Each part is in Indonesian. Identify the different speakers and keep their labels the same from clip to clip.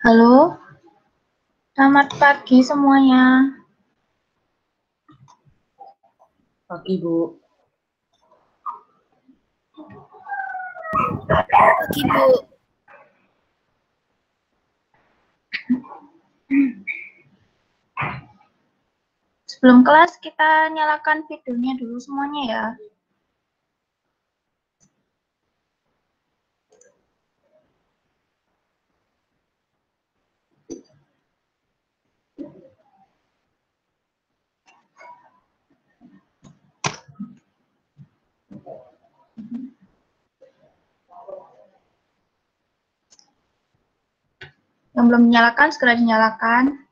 Speaker 1: Halo, selamat pagi semuanya.
Speaker 2: Pagi, Bu.
Speaker 3: Pagi, Bu.
Speaker 1: Sebelum kelas kita nyalakan videonya dulu semuanya ya. Yang belum dinyalakan segera dinyalakan.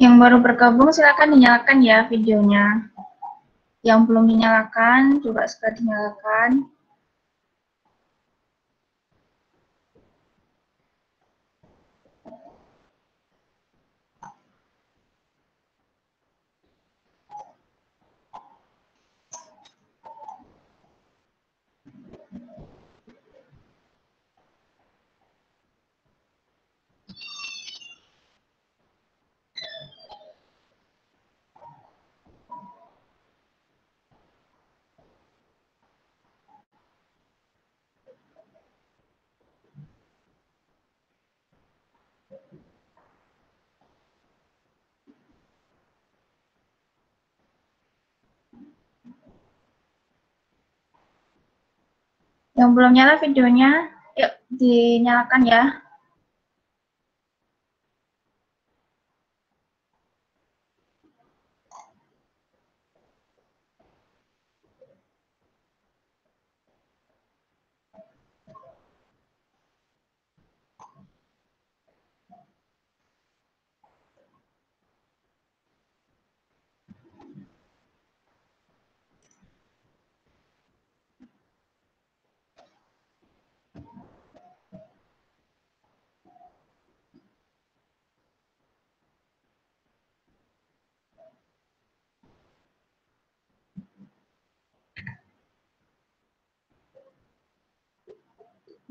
Speaker 1: Yang baru bergabung silakan dinyalakan ya videonya. Yang belum dinyalakan juga segera dinyalakan. Yang belum nyala videonya, yuk dinyalakan ya.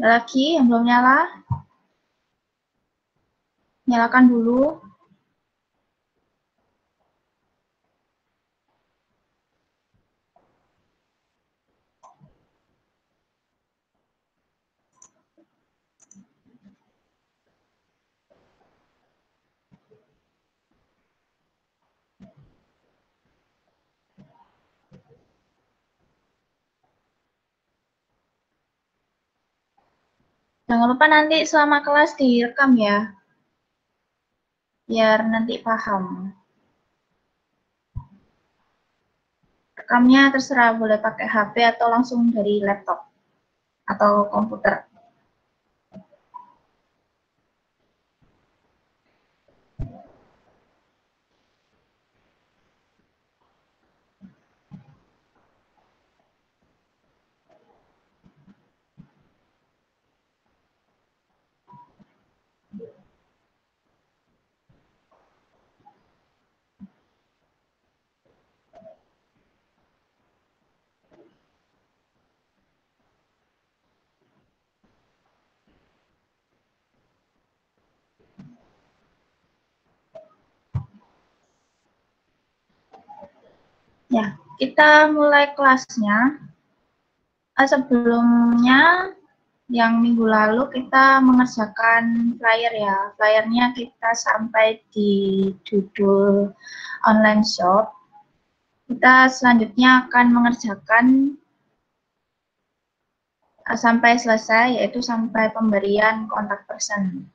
Speaker 1: Ada lagi yang belum nyala? Nyalakan dulu. Jangan lupa nanti selama kelas direkam ya, biar nanti paham. Rekamnya terserah, boleh pakai HP atau langsung dari laptop atau komputer. Ya, kita mulai kelasnya. Sebelumnya, yang minggu lalu kita mengerjakan flyer ya. Flyernya kita sampai di judul online shop. Kita selanjutnya akan mengerjakan sampai selesai, yaitu sampai pemberian kontak person.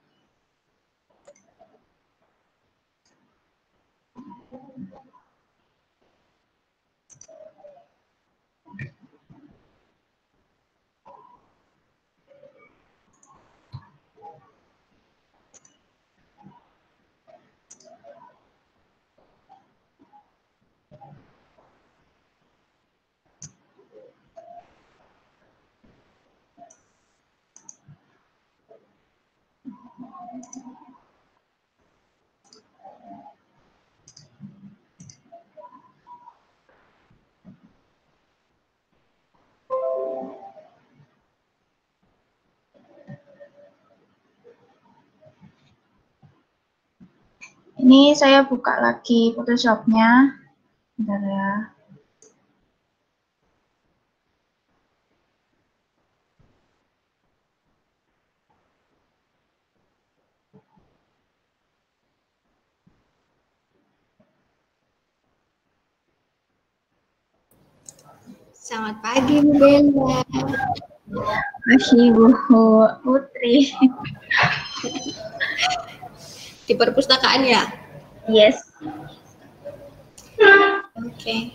Speaker 1: Ini saya buka lagi Photoshop-nya. Bentar ya.
Speaker 3: Selamat pagi, Bu Bella.
Speaker 1: Pagi, Bu Putri.
Speaker 3: Di perpustakaan ya?
Speaker 1: Yes.
Speaker 3: Oke.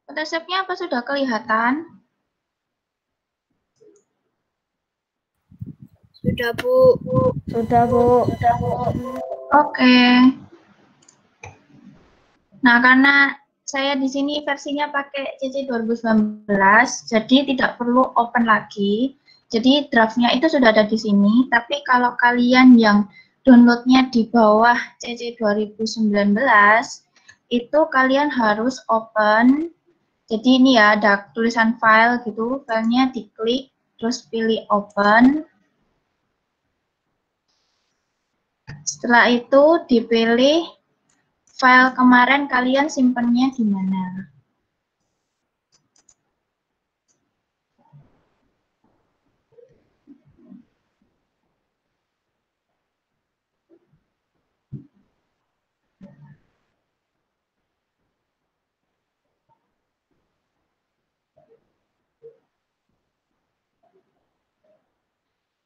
Speaker 1: Photoshop-nya apa sudah kelihatan?
Speaker 3: Sudah, Bu.
Speaker 1: Sudah, Bu. Oke. Nah, karena saya di sini versinya pakai CC 2019, jadi tidak perlu open lagi. Jadi draftnya itu sudah ada di sini, tapi kalau kalian yang downloadnya di bawah CC 2019, itu kalian harus open. Jadi ini ya, ada tulisan file gitu, filenya diklik, terus pilih open. Setelah itu dipilih file kemarin kalian simpennya di mana.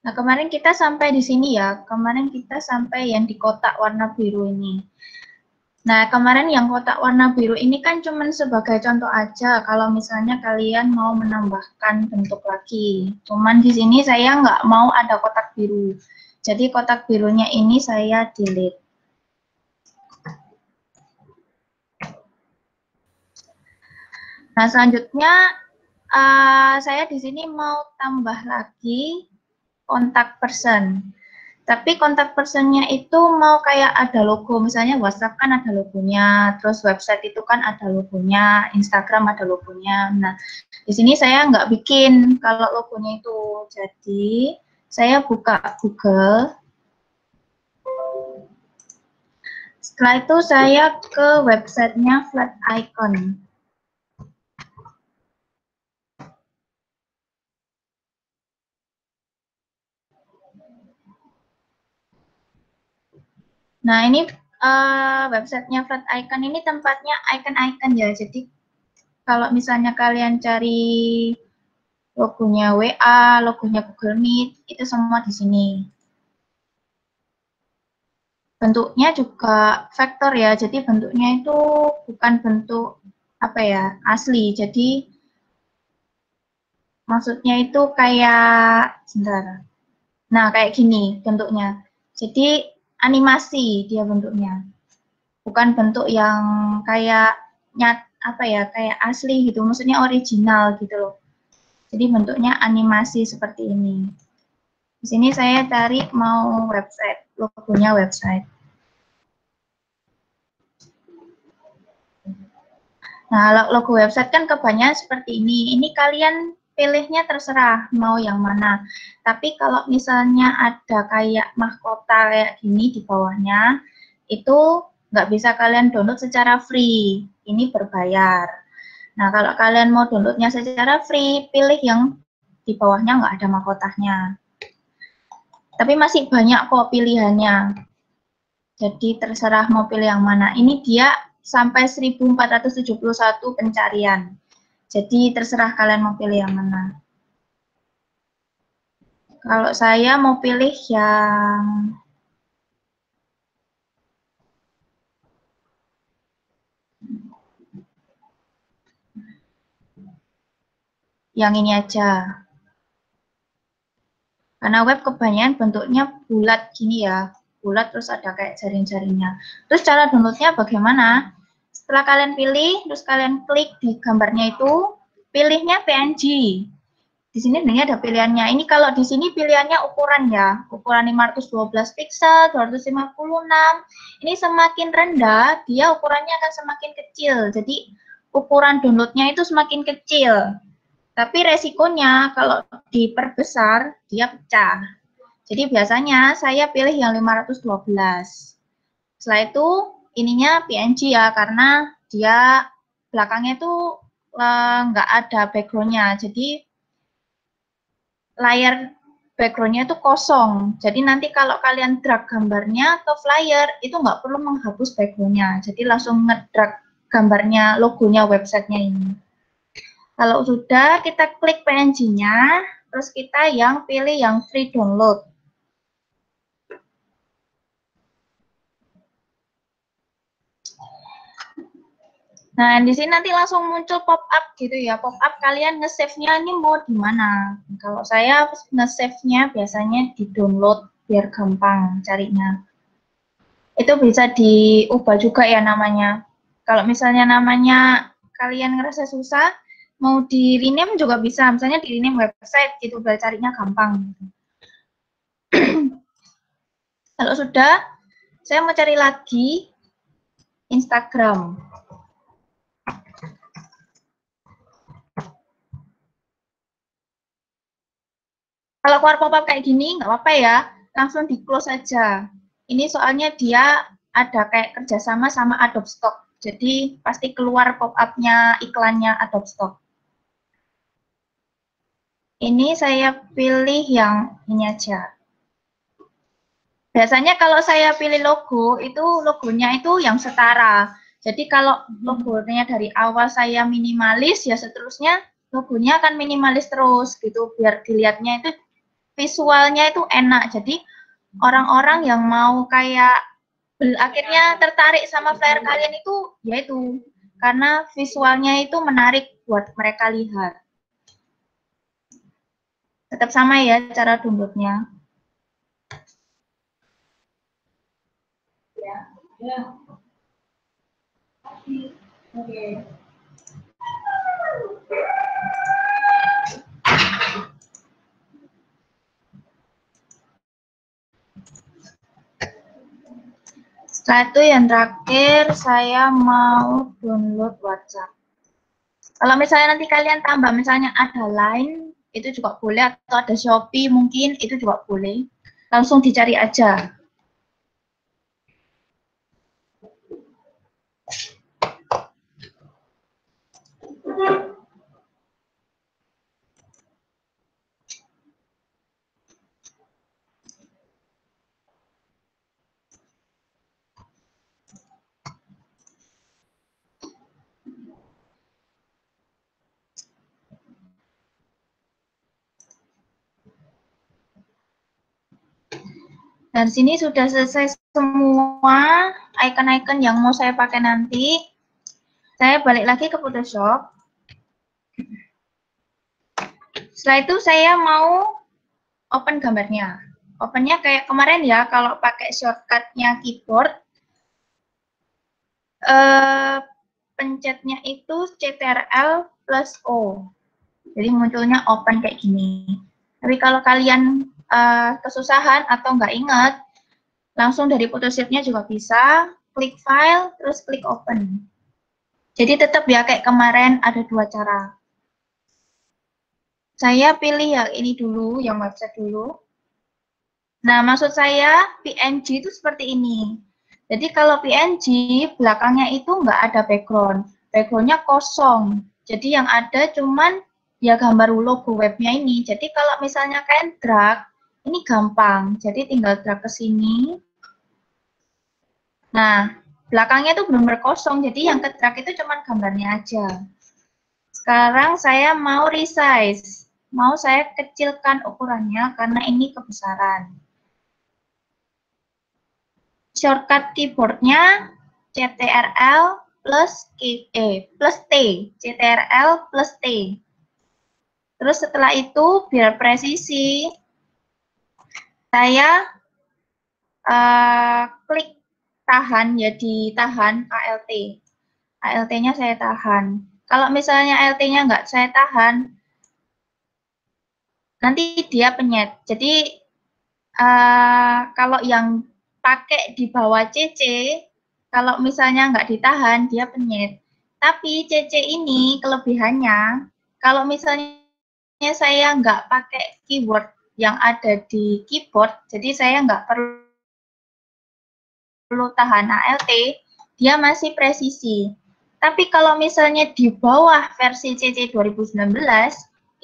Speaker 1: Nah, kemarin kita sampai di sini ya. Kemarin kita sampai yang di kotak warna biru ini. Nah, kemarin yang kotak warna biru ini kan cuman sebagai contoh aja kalau misalnya kalian mau menambahkan bentuk lagi. Cuman di sini saya nggak mau ada kotak biru. Jadi kotak birunya ini saya delete. Nah, selanjutnya saya di sini mau tambah lagi kontak person. Tapi kontak personnya itu mau kayak ada logo, misalnya WhatsApp kan ada logonya, terus website itu kan ada logonya, Instagram ada logonya. Nah, di sini saya nggak bikin kalau logonya itu. Jadi, saya buka Google. Setelah itu saya ke websitenya Flat Icon. Nah, ini websitenya Flat Icon ini tempatnya icon-icon ya. Jadi kalau misalnya kalian cari logonya WA, logonya Google Meet, itu semua di sini. Bentuknya juga vektor ya, jadi bentuknya itu bukan bentuk apa ya, asli. Jadi maksudnya itu kayak, sebentar. Nah, kayak gini bentuknya. Jadi animasi dia bentuknya. Bukan bentuk yang kayak apa ya, kayak asli gitu. Maksudnya original gitu loh. Jadi bentuknya animasi seperti ini. Di sini saya cari mau website, logonya website. Nah, logo website kan kebanyakan seperti ini. Ini kalian pilihnya terserah mau yang mana. Tapi kalau misalnya ada kayak mahkota kayak gini di bawahnya, itu nggak bisa kalian download secara free. Ini berbayar. Nah, kalau kalian mau downloadnya secara free, pilih yang di bawahnya nggak ada mahkotanya. Tapi masih banyak kok pilihannya. Jadi terserah mau pilih yang mana. Ini dia sampai 1471 pencarian. Jadi terserah kalian mau pilih yang mana. Kalau saya mau pilih yang ini aja. Karena web kebanyakan bentuknya bulat gini ya. Bulat terus ada kayak jaring-jaringnya. Terus cara downloadnya bagaimana? Setelah kalian pilih, terus kalian klik di gambarnya itu, pilihnya PNG. Di sini sebenarnya ada pilihannya. Ini kalau di sini pilihannya ukuran ya. Ukuran 512 pixel, 256. Ini semakin rendah, dia ukurannya akan semakin kecil. Jadi ukuran downloadnya itu semakin kecil. Tapi resikonya kalau diperbesar, dia pecah. Jadi biasanya saya pilih yang 512. Setelah itu ininya PNG ya, karena dia belakangnya itu nggak ada background-nya. Jadi layar background-nya itu kosong. Jadi nanti kalau kalian drag gambarnya ke flyer, itu nggak perlu menghapus background-nya. Jadi langsung ngedrag gambarnya, logonya websitenya ini. Kalau sudah, kita klik PNG-nya, terus kita yang pilih yang free download. Nah, di sini nanti langsung muncul pop-up gitu ya. Pop-up kalian nge-save-nya ini mau di mana? Kalau saya nge-save-nya biasanya di download biar gampang carinya. Itu bisa diubah juga ya namanya. Kalau misalnya namanya kalian ngerasa susah, mau di rename juga bisa. Misalnya di rename website gitu, biar carinya gampang. Kalau sudah, saya mau cari lagi Instagram. Kalau keluar pop-up kayak gini, nggak apa-apa ya, langsung di-close aja. Ini soalnya dia ada kayak kerjasama sama Adobe Stock. Jadi pasti keluar pop-up-nya iklannya Adobe Stock. Ini saya pilih yang ini aja. Biasanya kalau saya pilih logo, itu logonya itu yang setara. Jadi kalau logonya dari awal saya minimalis, ya seterusnya logonya akan minimalis terus gitu, biar dilihatnya itu visualnya itu enak. Jadi orang-orang yang mau kayak akhirnya tertarik sama flyer kalian itu, yaitu karena visualnya itu menarik buat mereka lihat. Tetap sama ya cara downloadnya.
Speaker 2: Ya. Oke.
Speaker 1: Setelah itu yang terakhir saya mau download WhatsApp. Kalau misalnya nanti kalian tambah misalnya ada Line, itu juga boleh, atau ada Shopee mungkin, itu juga boleh. Langsung dicari aja. Dan sini sudah selesai semua icon-icon yang mau saya pakai nanti. Saya balik lagi ke Photoshop. Setelah itu saya mau open gambarnya. Opennya kayak kemarin ya, kalau pakai shortcutnya keyboard, pencetnya itu Ctrl+O. Jadi munculnya open kayak gini. Tapi kalau kalian kesusahan atau nggak ingat, langsung dari Photoshop-nya juga bisa, klik file, terus klik open. Jadi tetap ya kayak kemarin ada dua cara. Saya pilih yang ini dulu, yang website dulu. Nah, maksud saya PNG itu seperti ini. Jadi kalau PNG, belakangnya itu nggak ada background. Backgroundnya kosong. Jadi yang ada cuman ya gambar logo webnya ini. Jadi kalau misalnya kalian drag, ini gampang. Jadi tinggal drag ke sini. Nah, belakangnya itu benar-benar kosong. Jadi yang ke drag itu cuman gambarnya aja. Sekarang saya mau resize. Mau saya kecilkan ukurannya karena ini kebesaran. Shortcut keyboardnya Ctrl+T, Ctrl+T. Terus setelah itu biar presisi, saya klik tahan, ya ditahan ALT. ALT-nya saya tahan. Kalau misalnya ALT-nya nggak saya tahan, nanti dia penyet. Jadi kalau yang pakai di bawah CC, kalau misalnya nggak ditahan, dia penyet. Tapi CC ini kelebihannya, kalau misalnya saya nggak pakai keyword yang ada di keyboard, jadi saya nggak perlu tahan ALT, dia masih presisi. Tapi kalau misalnya di bawah versi CC 2019,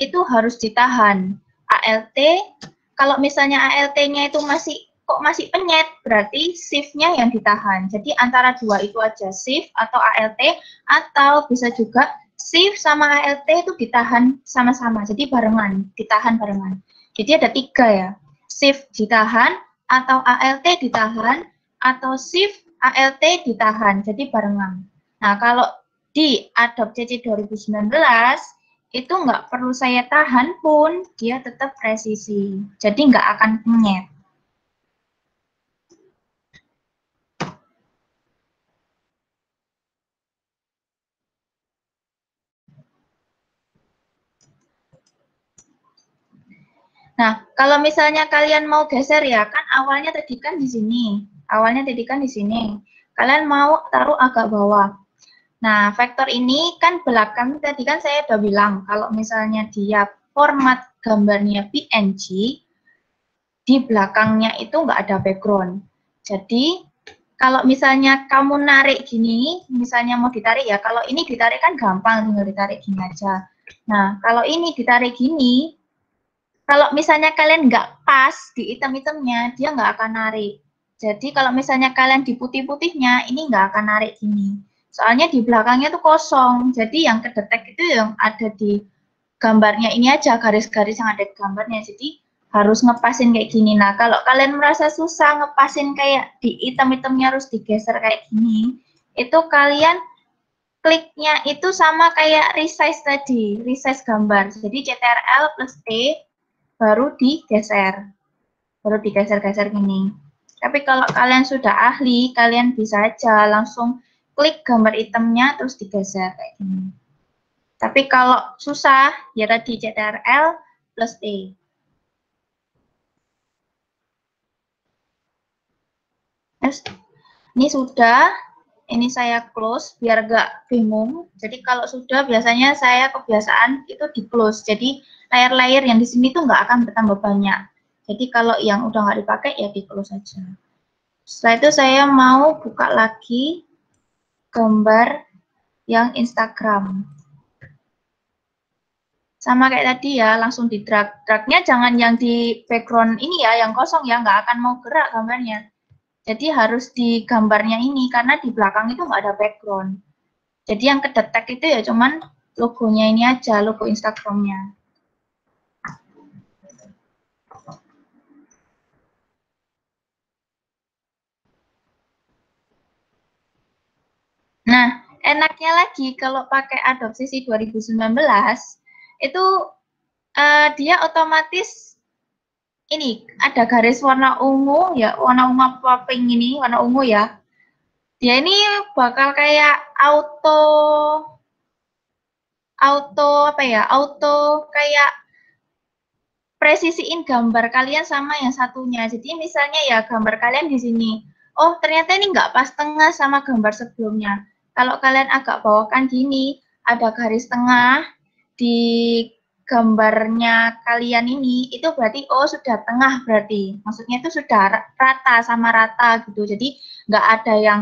Speaker 1: itu harus ditahan ALT. Kalau misalnya ALT-nya itu masih penyet, berarti shift-nya yang ditahan. Jadi antara dua itu aja, shift atau ALT, atau bisa juga shift sama ALT itu ditahan sama-sama. Jadi barengan, ditahan barengan. Jadi ada tiga ya, shift ditahan, atau ALT ditahan, atau shift ALT ditahan. Jadi barengan. Nah, kalau di Adobe CC 2019, itu nggak perlu saya tahan pun, dia tetap presisi. Jadi nggak akan penyet. Nah, kalau misalnya kalian mau geser ya, kan awalnya tadi kan di sini. Awalnya tadi kan di sini. Kalian mau taruh agak bawah. Nah, vektor ini kan belakang, tadi kan saya udah bilang, kalau misalnya dia format gambarnya PNG, di belakangnya itu nggak ada background. Jadi, kalau misalnya kamu narik gini, misalnya mau ditarik ya, kalau ini ditarik kan gampang, tinggal ditarik gini aja. Nah, kalau ini ditarik gini, kalau misalnya kalian nggak pas di item-itemnya, dia nggak akan narik. Jadi kalau misalnya kalian di putih-putihnya, ini nggak akan narik gini. Soalnya di belakangnya tuh kosong. Jadi yang kedetek itu yang ada di gambarnya ini aja, garis-garis yang ada di gambarnya. Jadi harus ngepasin kayak gini. Nah, kalau kalian merasa susah ngepasin kayak di item-itemnya harus digeser kayak gini, itu kalian kliknya itu sama kayak resize tadi, resize gambar. Jadi Ctrl+T, baru digeser-geser gini. Tapi kalau kalian sudah ahli, kalian bisa aja langsung klik gambar itemnya terus digeser kayak gini. Tapi kalau susah, ya tadi Ctrl+T. Terus ini sudah, ini saya close biar gak bingung. Jadi kalau sudah, biasanya saya kebiasaan itu di close. Jadi layer-layer yang di sini tuh nggak akan bertambah banyak. Jadi kalau yang udah nggak dipakai ya di close aja. Setelah itu saya mau buka lagi gambar yang Instagram. Sama kayak tadi ya, langsung di drag. Dragnya jangan yang di background ini ya, yang kosong ya, nggak akan mau gerak gambarnya. Jadi harus di gambarnya ini, karena di belakang itu nggak ada background. Jadi yang kedetek itu ya cuman logonya ini aja, logo Instagramnya. Nah, enaknya lagi kalau pakai Adobe CC 2019 itu dia otomatis ini ada garis warna ungu ya, warna ungu apa pink ini, warna ungu ya. Dia ini bakal kayak auto kayak presisiin gambar kalian sama yang satunya. Jadi misalnya ya gambar kalian di sini. Oh, ternyata ini nggak pas tengah sama gambar sebelumnya. Kalau kalian agak bawakan gini, ada garis tengah di gambarnya kalian ini, itu berarti oh sudah tengah berarti. Maksudnya itu sudah rata sama rata gitu. Jadi nggak ada yang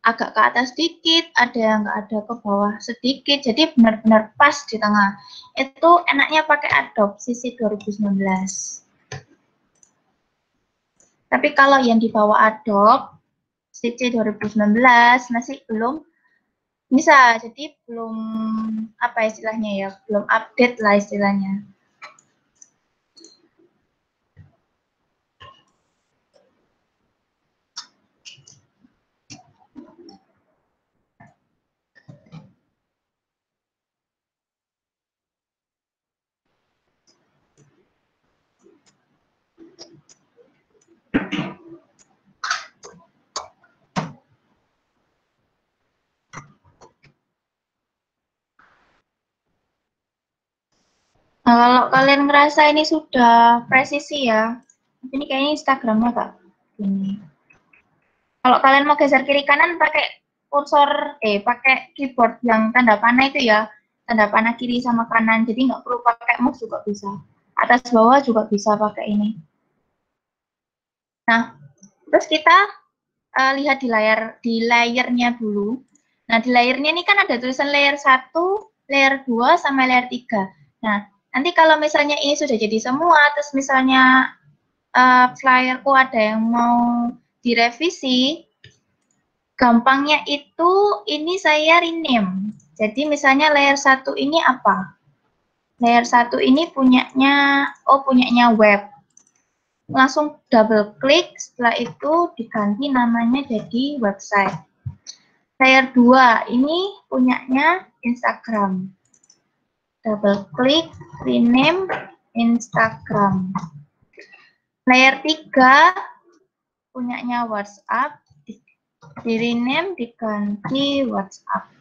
Speaker 1: agak ke atas sedikit, ada yang nggak ada ke bawah sedikit, jadi benar-benar pas di tengah. Itu enaknya pakai Adobe CC 2019. Tapi kalau yang di bawah Adobe CC 2019 masih belum bisa, jadi belum apa istilahnya ya, belum update lah istilahnya. Nah, kalau kalian ngerasa ini sudah presisi ya, ini kayaknya Instagramnya Kak. Ini. Kalau kalian mau geser kiri kanan pakai kursor, pakai keyboard yang tanda panah itu ya, tanda panah kiri sama kanan, jadi nggak perlu pakai mouse juga bisa. Atas bawah juga bisa pakai ini. Nah, terus kita lihat di layernya dulu. Nah, di layernya ini kan ada tulisan layer 1, layer 2, sama layer 3. Nah, nanti kalau misalnya ini sudah jadi semua, terus misalnya flyerku ada yang mau direvisi, gampangnya itu ini saya rename. Jadi misalnya layer 1 ini apa? Layer 1 ini punyanya web. Langsung double klik, setelah itu diganti namanya jadi website. Layer 2 ini punyanya Instagram. Double klik, rename Instagram. Layer 3 punyanya WhatsApp, di rename diganti WhatsApp.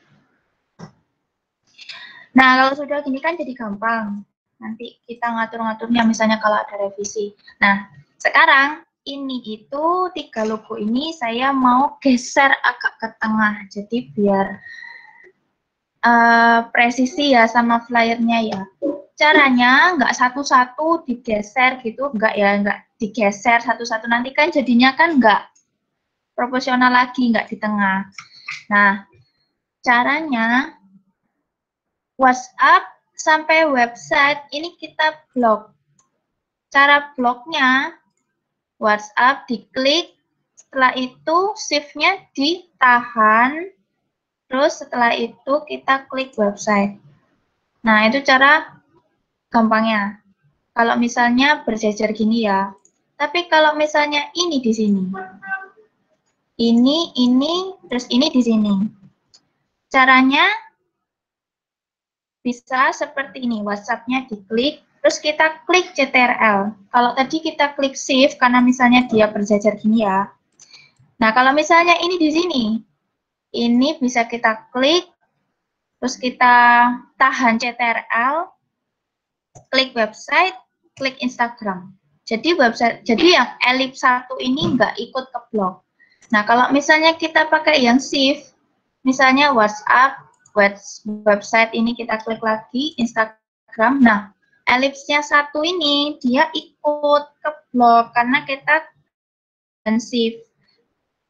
Speaker 1: Nah, kalau sudah gini kan jadi gampang. Nanti kita ngatur-ngaturnya misalnya kalau ada revisi. Nah, sekarang ini itu 3 logo ini saya mau geser agak ke tengah. Jadi biar presisi ya sama flyernya ya. Caranya nggak satu-satu digeser gitu, nggak digeser satu-satu. Nanti kan jadinya kan nggak proporsional lagi, nggak di tengah. Nah, caranya WhatsApp sampai website ini kita blok. Cara bloknya WhatsApp diklik, setelah itu shift-nya ditahan, terus setelah itu kita klik website. Nah, itu cara gampangnya. Kalau misalnya berjejer gini ya. Tapi kalau misalnya ini di sini. Ini, terus ini di sini. Caranya bisa seperti ini, WhatsApp-nya diklik, terus kita klik CTRL. Kalau tadi kita klik Shift, karena misalnya dia berjajar gini ya. Nah, kalau misalnya ini di sini, ini bisa kita klik, terus kita tahan CTRL, klik website, klik Instagram. Jadi yang elips 1 ini nggak ikut ke blok. Nah, kalau misalnya kita pakai yang Shift, misalnya WhatsApp, website ini kita klik lagi, Instagram. Nah, elipsnya 1 ini dia ikut ke blok karena kita tahan Shift.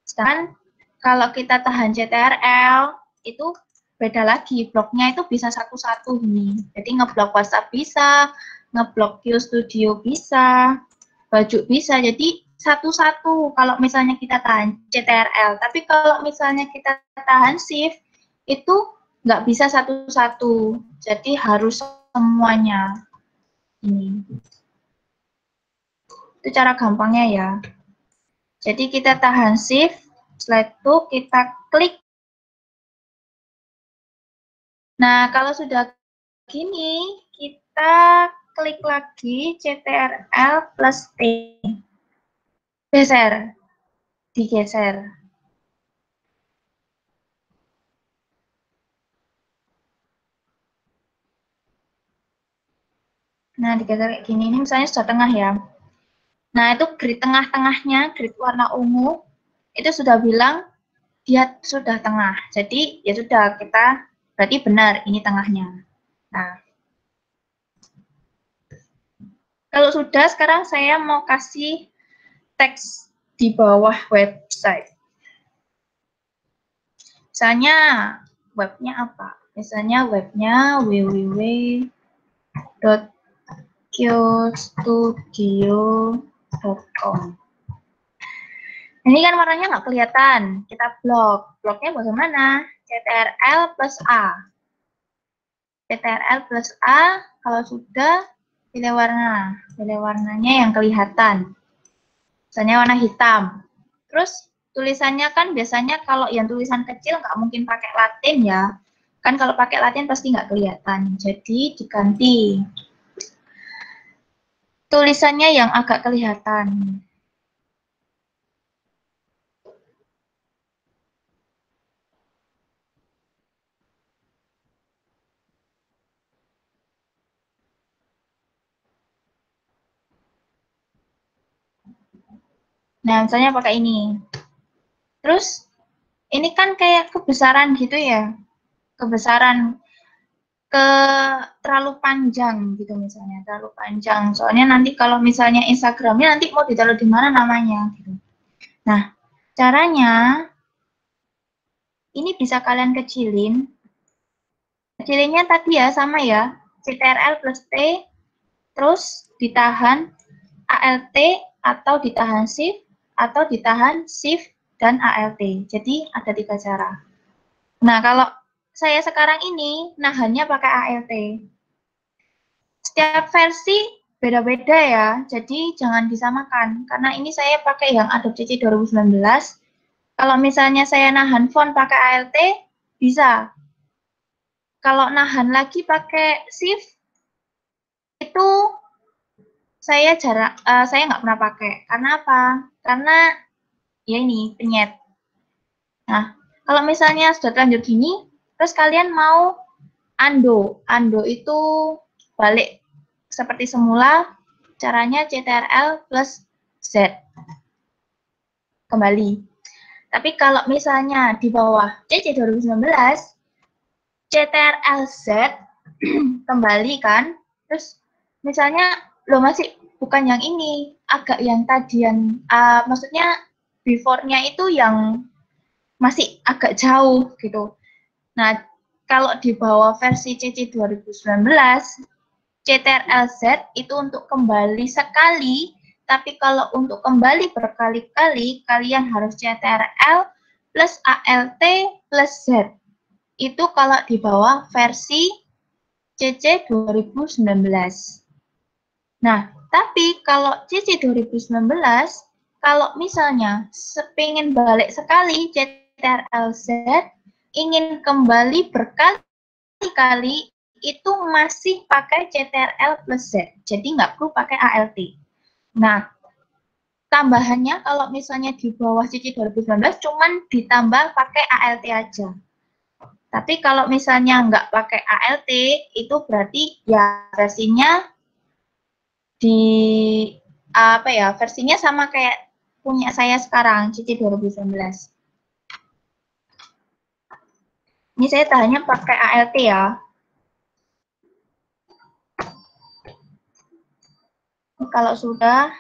Speaker 1: Sedangkan kalau kita tahan CTRL itu beda lagi, bloknya itu bisa satu-satu ini. Jadi ngeblok WhatsApp bisa, ngeblok QStudio bisa, baju bisa. Jadi satu-satu kalau misalnya kita tahan CTRL. Tapi kalau misalnya kita tahan Shift itu nggak bisa satu-satu. Jadi harus semuanya. Ini. Itu cara gampangnya ya. Jadi kita tahan Shift, setelah itu kita klik Nah, kalau sudah gini, kita klik lagi CTRL plus T. Geser, digeser. Nah, digeser kayak gini. Ini misalnya sudah tengah ya. Nah, itu grid tengah-tengahnya, grid warna ungu, itu sudah bilang dia sudah tengah. Jadi, ya sudah, kita berarti benar, ini tengahnya. Nah, kalau sudah, sekarang saya mau kasih teks di bawah website. Misalnya, webnya apa? Misalnya webnya www.qstudio.com. Ini kan warnanya nggak kelihatan. Kita blok. Bloknya bagaimana? CTRL plus A. CTRL plus A, kalau sudah, pilih warna. Pilih warnanya yang kelihatan. Misalnya warna hitam. Terus tulisannya kan biasanya kalau yang tulisan kecil nggak mungkin pakai Latin ya. Kan kalau pakai Latin pasti nggak kelihatan. Jadi diganti. Tulisannya yang agak kelihatan. Nah, misalnya pakai ini. Terus, ini kan kayak kebesaran gitu ya. Kebesaran ke terlalu panjang gitu misalnya. Terlalu panjang. Soalnya nanti kalau misalnya Instagramnya nanti mau ditaruh di mana namanya. Gitu. Nah, caranya, ini bisa kalian kecilin. Kecilinnya tadi ya, sama ya. CTRL plus T, terus ditahan ALT atau ditahan Shift, atau ditahan Shift dan ALT. Jadi ada 3 cara. Nah, kalau saya sekarang ini nahannya pakai ALT. Setiap versi beda-beda ya, jadi jangan disamakan. Karena ini saya pakai yang Adobe CC 2019. Kalau misalnya saya nahan font pakai ALT, bisa. Kalau nahan lagi pakai Shift, itu saya nggak pernah pakai. Karena apa? Karena ya ini penyet. Nah, kalau misalnya sudah terlanjur gini, terus kalian mau undo. Undo itu balik seperti semula, caranya CTRL plus Z. Kembali. Tapi kalau misalnya di bawah CC 2019, CTRL Z, kembali kan, terus misalnya, lo masih bukan yang ini, agak yang tadi yang, maksudnya before-nya itu yang masih agak jauh gitu. Nah, kalau di bawah versi CC 2019, CTRL Z itu untuk kembali sekali, tapi kalau untuk kembali berkali-kali, kalian harus CTRL plus ALT plus Z. Itu kalau di bawah versi CC 2019. Nah, tapi kalau CC 2019, kalau misalnya sepingin balik sekali CTRL Z, ingin kembali berkali-kali, itu masih pakai CTRL plus Z. Jadi nggak perlu pakai ALT. Nah, tambahannya kalau misalnya di bawah CC 2019, cuman ditambah pakai ALT aja. Tapi kalau misalnya nggak pakai ALT, itu berarti ya versinya versinya sama kayak punya saya sekarang, CC 2019. Ini saya tahannya pakai ALT ya. Ini kalau sudah,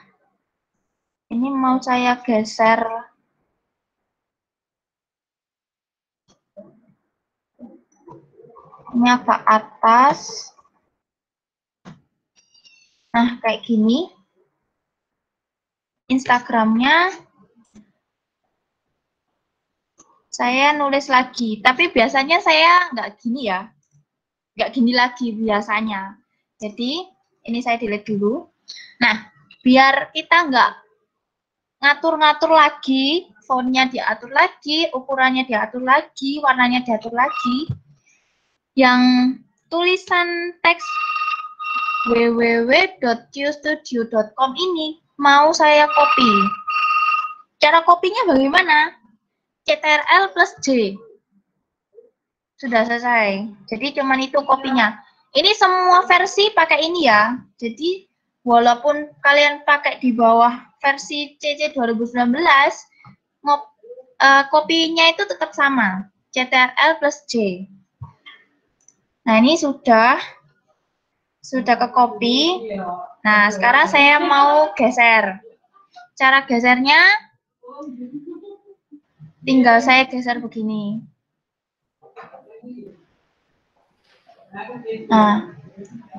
Speaker 1: ini mau saya geser ini agak atas. Nah, kayak gini. Instagramnya saya nulis lagi, tapi biasanya saya nggak gini ya. Nggak gini lagi biasanya. Jadi, ini saya delete dulu. Nah, biar kita nggak ngatur-ngatur lagi, fontnya diatur lagi, ukurannya diatur lagi, warnanya diatur lagi. Yang tulisan teks www.qstudio.com ini mau saya copy. Cara kopinya bagaimana? Ctrl plus J. Sudah selesai. Jadi cuman itu kopinya. Ini semua versi pakai ini ya. Jadi walaupun kalian pakai di bawah versi CC 2019, kopinya itu tetap sama. Ctrl plus J. Nah, ini sudah ke copy. Nah, sekarang saya mau geser. Cara gesernya tinggal saya geser begini. Nah,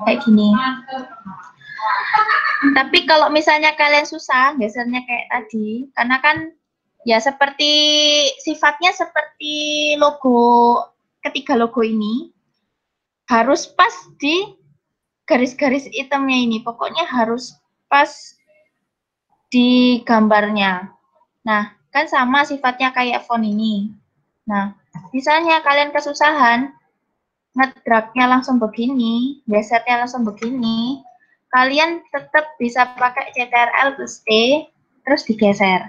Speaker 1: kayak gini. Tapi kalau misalnya kalian susah gesernya kayak tadi, karena kan ya seperti sifatnya seperti logo, ketiga logo ini harus pas di garis-garis hitamnya ini. Pokoknya harus pas di gambarnya. Nah, kan sama sifatnya kayak font ini. Nah, misalnya kalian kesusahan, ngedragnya langsung begini, gesernya langsung begini, kalian tetap bisa pakai Ctrl plus T, terus digeser.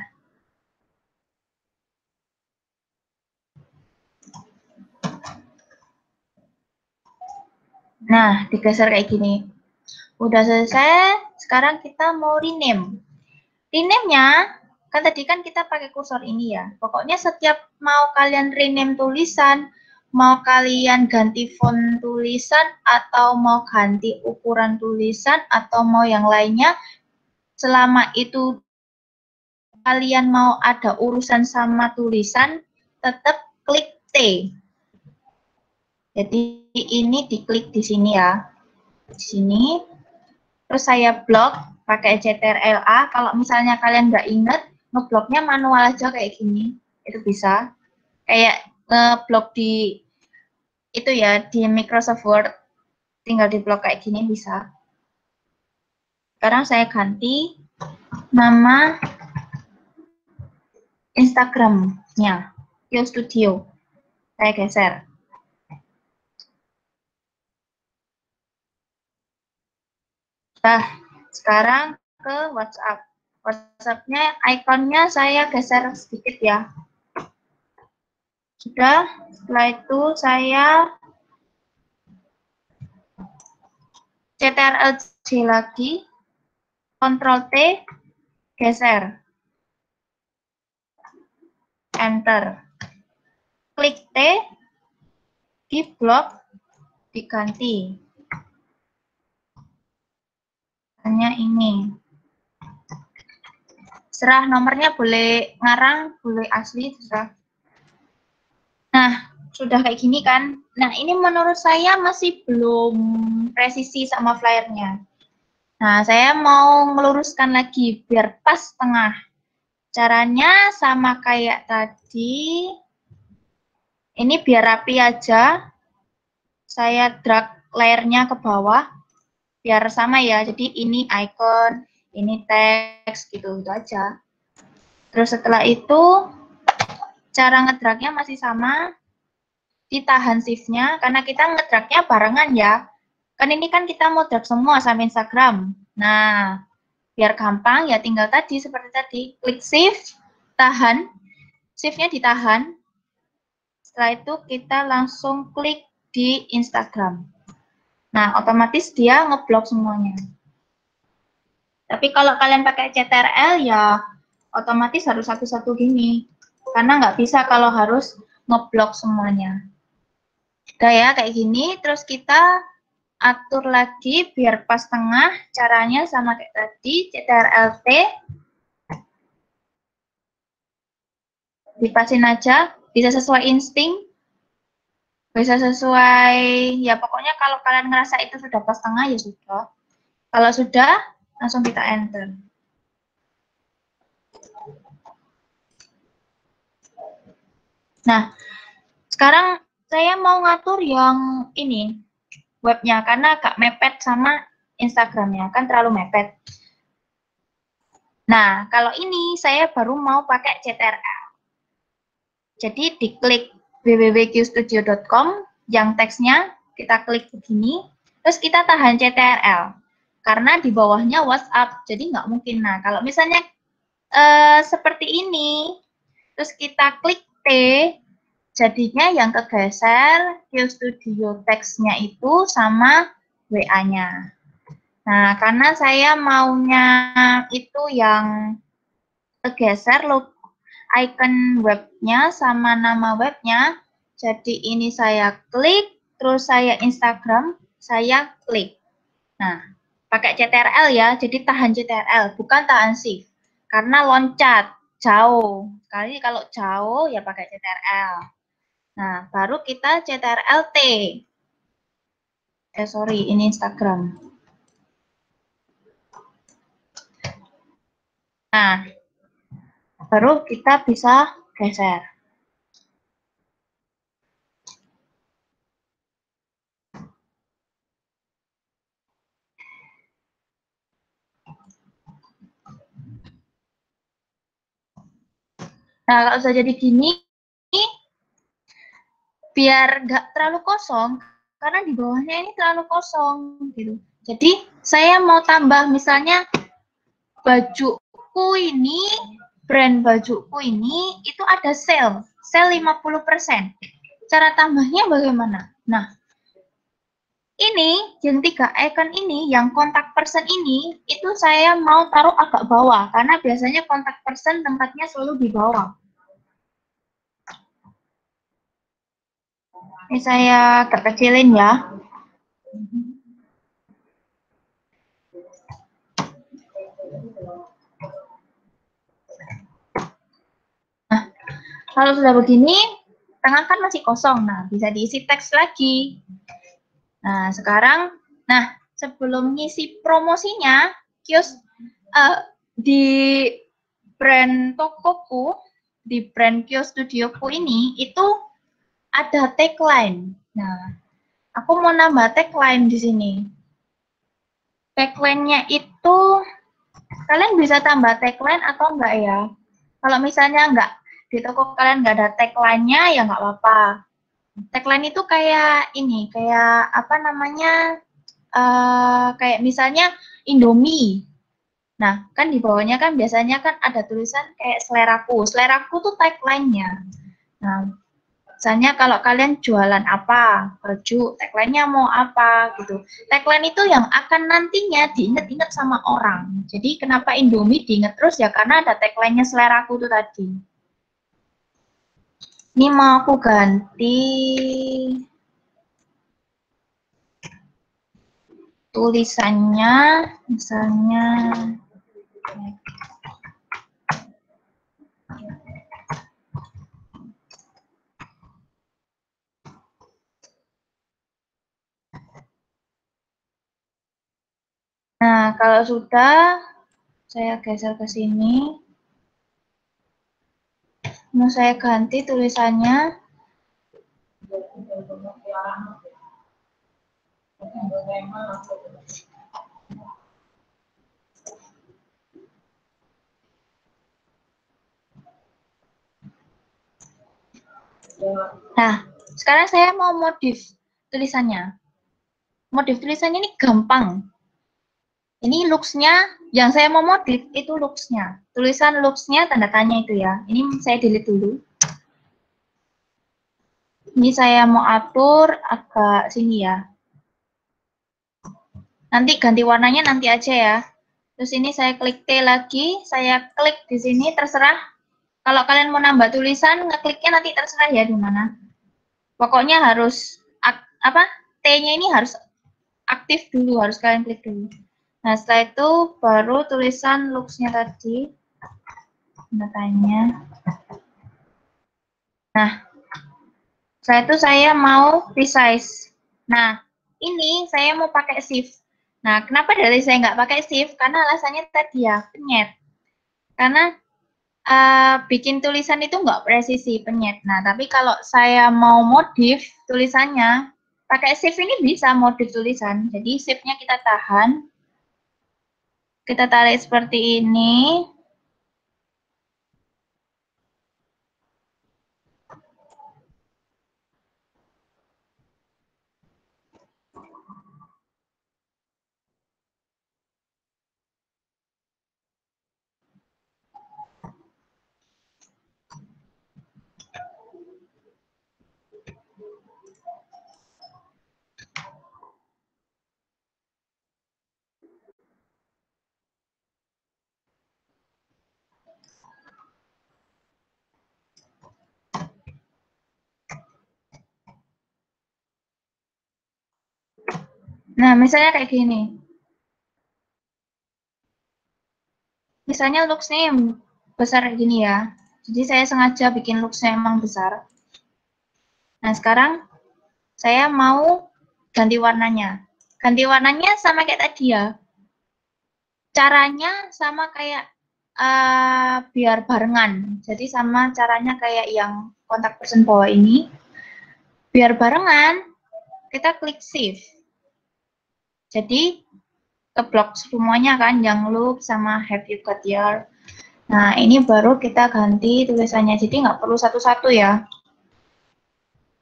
Speaker 1: Nah, digeser kayak gini. Udah selesai, sekarang kita mau rename. Rename-nya, kan tadi kan kita pakai kursor ini ya. Pokoknya setiap mau kalian rename tulisan, mau kalian ganti font tulisan, atau mau ganti ukuran tulisan, atau mau yang lainnya, selama itu kalian mau ada urusan sama tulisan, tetap klik T. Jadi ini diklik di sini ya. Di sini. Terus saya blok pakai Ctrl+A. Kalau misalnya kalian nggak inget, ngebloknya manual aja kayak gini. Itu bisa. Kayak ngeblok di itu ya, di Microsoft Word. Tinggal diblok kayak gini bisa. Sekarang saya ganti nama Instagramnya, QStudio. Saya geser. Nah, sekarang ke WhatsApp. WhatsApp-nya, ikonnya saya geser sedikit ya. Sudah, setelah itu saya Ctrl+J lagi, Ctrl+T, geser. Enter. Klik T, di blok, diganti. Hanya ini. Serah nomornya boleh ngarang, boleh asli, terserah. Nah, sudah kayak gini kan. Nah, ini menurut saya masih belum presisi sama flyernya. Nah, saya mau meluruskan lagi biar pas tengah. Caranya sama kayak tadi. Ini biar rapi aja. Saya drag layernya ke bawah. Biar sama ya. Jadi ini icon, ini teks, gitu aja. Terus setelah itu, cara ngedragnya masih sama. Ditahan shift-nya, karena kita ngedragnya barengan ya. Kan ini kan kita mau drag semua sama Instagram. Nah, biar gampang ya tinggal tadi seperti tadi. Klik shift, tahan. Shift-nya ditahan. Setelah itu kita langsung klik di Instagram. Nah, otomatis dia ngeblok semuanya. Tapi kalau kalian pakai Ctrl ya otomatis harus satu-satu gini. Karena nggak bisa kalau harus ngeblok semuanya. Udah ya, kayak gini. Terus kita atur lagi biar pas tengah. Caranya sama kayak tadi, Ctrl+T. Dipasin aja, bisa sesuai insting. Bisa sesuai, ya pokoknya kalau kalian ngerasa itu sudah pas tengah, ya sudah. Kalau sudah, langsung kita enter. Nah, sekarang saya mau ngatur yang ini, webnya, karena agak mepet sama Instagramnya, kan terlalu mepet. Nah, kalau ini saya baru mau pakai Ctrl. Jadi diklik www.qstudio.com, yang teksnya, kita klik begini, terus kita tahan CTRL. Karena di bawahnya WhatsApp, jadi nggak mungkin. Nah, kalau misalnya seperti ini, terus kita klik T, jadinya yang kegeser QStudio teksnya itu sama WA-nya. Nah, karena saya maunya itu yang kegeser icon webnya sama nama webnya, jadi ini saya klik, terus saya Instagram, saya klik. Nah, pakai CTRL ya, jadi tahan CTRL, bukan tahan shift. Karena loncat, jauh. Kali kalau jauh ya pakai CTRL. Nah, baru kita CTRL T. Sorry, ini Instagram. Nah, baru kita bisa geser. Nah, kalau sudah jadi gini, biar nggak terlalu kosong, karena di bawahnya ini terlalu kosong, gitu. Jadi, saya mau tambah misalnya bajuku ini, brand bajuku ini, itu ada sale 50%. Cara tambahnya bagaimana? Nah, ini, yang 3 icon ini, yang kontak person ini, itu saya mau taruh agak bawah, karena biasanya kontak person tempatnya selalu di bawah. Ini saya kecilin ya. Nah, kalau sudah begini, tengah kan masih kosong. Nah, bisa diisi teks lagi. Nah, sekarang, sebelum ngisi promosinya, kios di brand tokoku, di brand QStudioku ini, itu ada tagline. Nah, aku mau nambah tagline di sini. Tagline-nya itu, kalian bisa tambah tagline atau enggak ya? Kalau misalnya enggak, di toko kalian enggak ada tagline-nya, ya enggak apa-apa. Tagline itu kayak ini, kayak apa namanya, kayak misalnya Indomie. Nah, kan di bawahnya kan biasanya kan ada tulisan kayak seleraku. Seleraku tuh tagline-nya. Nah, misalnya kalau kalian jualan apa, baju, tagline-nya mau apa gitu. Tagline itu yang akan nantinya diingat-ingat sama orang. Jadi kenapa Indomie diingat terus ya karena ada tagline-nya seleraku itu tadi. Ini mau aku ganti tulisannya, misalnya nah, kalau sudah, saya geser ke sini. Mau saya ganti tulisannya. Nah, sekarang saya mau modif tulisannya. Modif tulisannya ini gampang. Ini looks-nya, yang saya mau modif itu looks-nya. Tulisan looks-nya tanda tanya itu ya. Ini saya delete dulu. Ini saya mau atur agak sini ya. Nanti ganti warnanya nanti aja ya. Terus ini saya klik T lagi, saya klik di sini terserah. Kalau kalian mau nambah tulisan, ngekliknya nanti terserah ya di mana. Pokoknya harus T-nya ini harus aktif dulu, harus kalian klik dulu. Nah, setelah itu baru tulisan looks-nya tadi. Tanya. Nah, setelah itu saya mau resize. Nah, ini saya mau pakai shift. Nah, kenapa dari saya nggak pakai shift? Karena alasannya tadi ya, penyet. Karena bikin tulisan itu nggak presisi, penyet. Nah, tapi kalau saya mau modif tulisannya, pakai shift ini bisa modif tulisan. Jadi shift-nya kita tahan. Kita tarik seperti ini. Nah, misalnya kayak gini. Misalnya looks-nya yang besar kayak gini ya. Jadi saya sengaja bikin looks-nya emang besar. Nah, sekarang saya mau ganti warnanya. Ganti warnanya sama kayak tadi ya. Caranya sama kayak biar barengan. Jadi sama caranya kayak yang kontak person bawah ini. Biar barengan, kita klik shift. Jadi keblok semuanya kan, yang look sama have you got your. Nah, ini baru kita ganti tulisannya. Jadi nggak perlu satu-satu ya.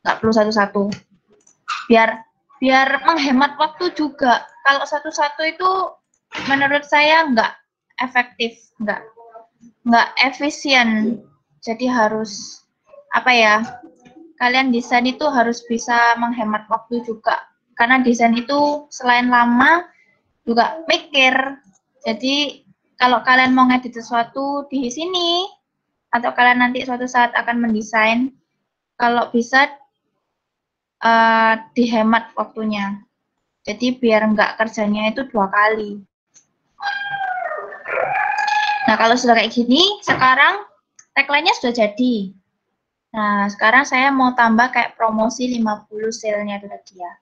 Speaker 1: Nggak perlu satu-satu. Biar menghemat waktu juga. Kalau satu-satu itu menurut saya nggak efektif, nggak efisien. Jadi harus apa ya? Kalian desain itu harus bisa menghemat waktu juga. Karena desain itu selain lama juga mikir. Jadi kalau kalian mau ngedit sesuatu di sini atau kalian nanti suatu saat akan mendesain, kalau bisa dihemat waktunya. Jadi biar nggak kerjanya itu 2 kali. Nah, kalau sudah kayak gini, sekarang tagline-nya sudah jadi. Nah, sekarang saya mau tambah kayak promosi 50 sale-nya itu tadi ya.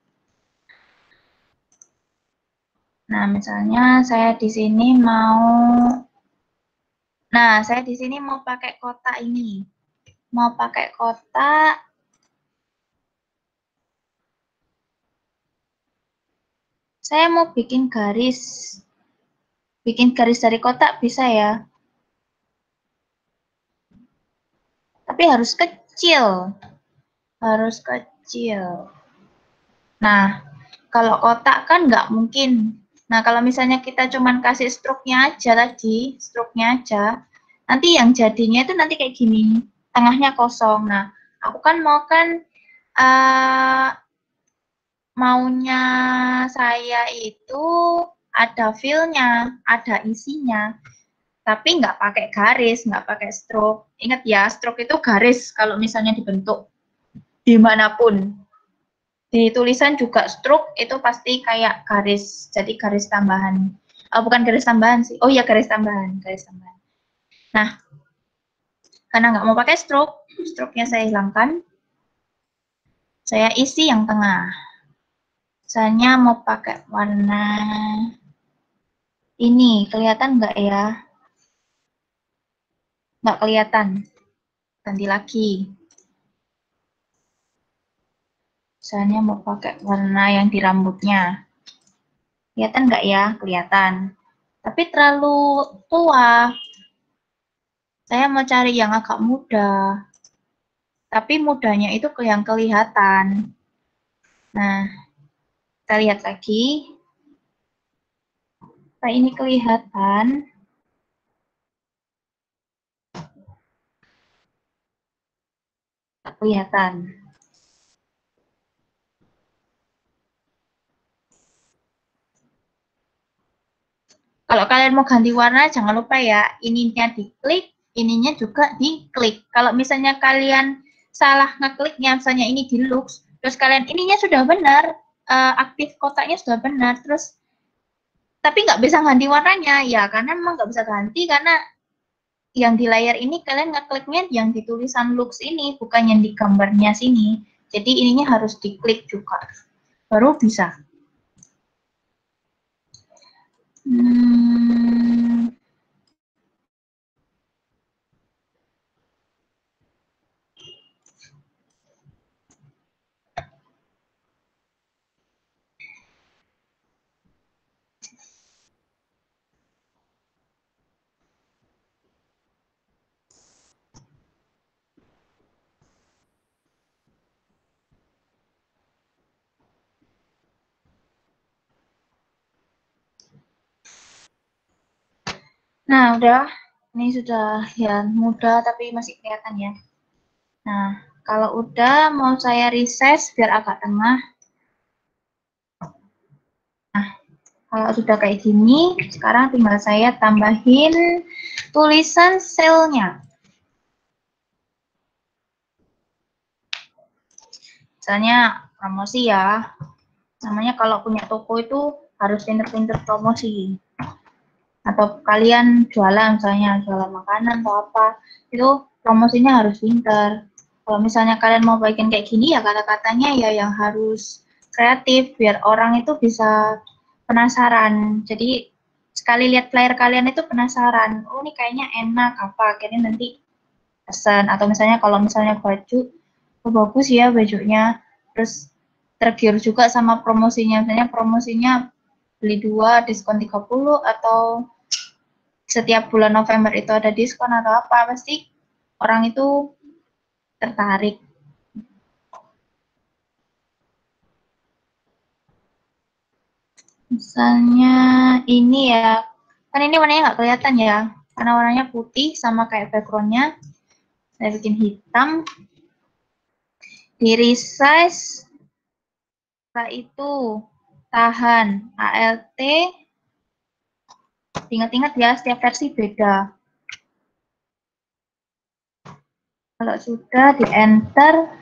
Speaker 1: Nah, misalnya saya di sini mau pakai kotak ini. Mau pakai kotak. Saya mau bikin garis. Bikin garis dari kotak bisa ya. Tapi harus kecil. Harus kecil. Nah, kalau kotak kan nggak mungkin. Nah, kalau misalnya kita cuman kasih stroke-nya aja tadi, stroke-nya aja, nanti yang jadinya itu nanti kayak gini, tengahnya kosong. Nah, aku kan maunya saya itu ada feel-nya, ada isinya, tapi nggak pakai garis, nggak pakai stroke. Ingat ya, stroke itu garis kalau misalnya dibentuk dimanapun. Di tulisan juga stroke itu pasti kayak garis, jadi garis tambahan. Bukan garis tambahan sih. Oh iya, garis tambahan. Nah, karena nggak mau pakai stroke, stroke-nya saya hilangkan. Saya isi yang tengah. Misalnya mau pakai warna ini, kelihatan nggak ya? Nggak kelihatan. Ganti lagi. Misalnya mau pakai warna yang di rambutnya. Kelihatan nggak ya? Kelihatan. Tapi terlalu tua. Saya mau cari yang agak muda. Tapi mudanya itu yang kelihatan. Nah, kita lihat lagi. Nah, ini kelihatan. Tak kelihatan. Kalau kalian mau ganti warna, jangan lupa ya, ininya diklik, ininya juga diklik. Kalau misalnya kalian salah ngekliknya, misalnya ini di looks, terus kalian ininya sudah benar, aktif kotaknya sudah benar, terus tapi nggak bisa ganti warnanya, ya karena memang nggak bisa ganti, karena yang di layar ini kalian ngekliknya yang di tulisan looks ini, bukan yang di gambarnya sini. Jadi ininya harus diklik juga, baru bisa. Nah, udah. Ini sudah ya mudah tapi masih kelihatan ya. Nah, kalau udah mau saya resize biar agak tengah. Nah, kalau sudah kayak gini, sekarang tinggal saya tambahin tulisan sale-nya. Misalnya promosi ya. Namanya kalau punya toko itu harus pinter-pinter promosi. Atau kalian jualan, misalnya jualan makanan atau apa, itu promosinya harus pinter. Kalau misalnya kalian mau bikin kayak gini ya kata-katanya ya yang harus kreatif biar orang itu bisa penasaran. Jadi sekali lihat flyer kalian itu penasaran, oh ini kayaknya enak apa, akhirnya nanti pesan. Atau misalnya kalau misalnya baju, oh bagus ya bajunya, terus tergiur juga sama promosinya, misalnya promosinya beli 2 diskon 30 atau setiap bulan November itu ada diskon atau apa, pasti orang itu tertarik. Misalnya ini ya, kan ini warnanya nggak kelihatan ya, karena warnanya putih sama kayak backgroundnya. Saya bikin hitam, di resize, setelah itu tahan ALT, ingat-ingat ya setiap versi beda. Kalau sudah di enter,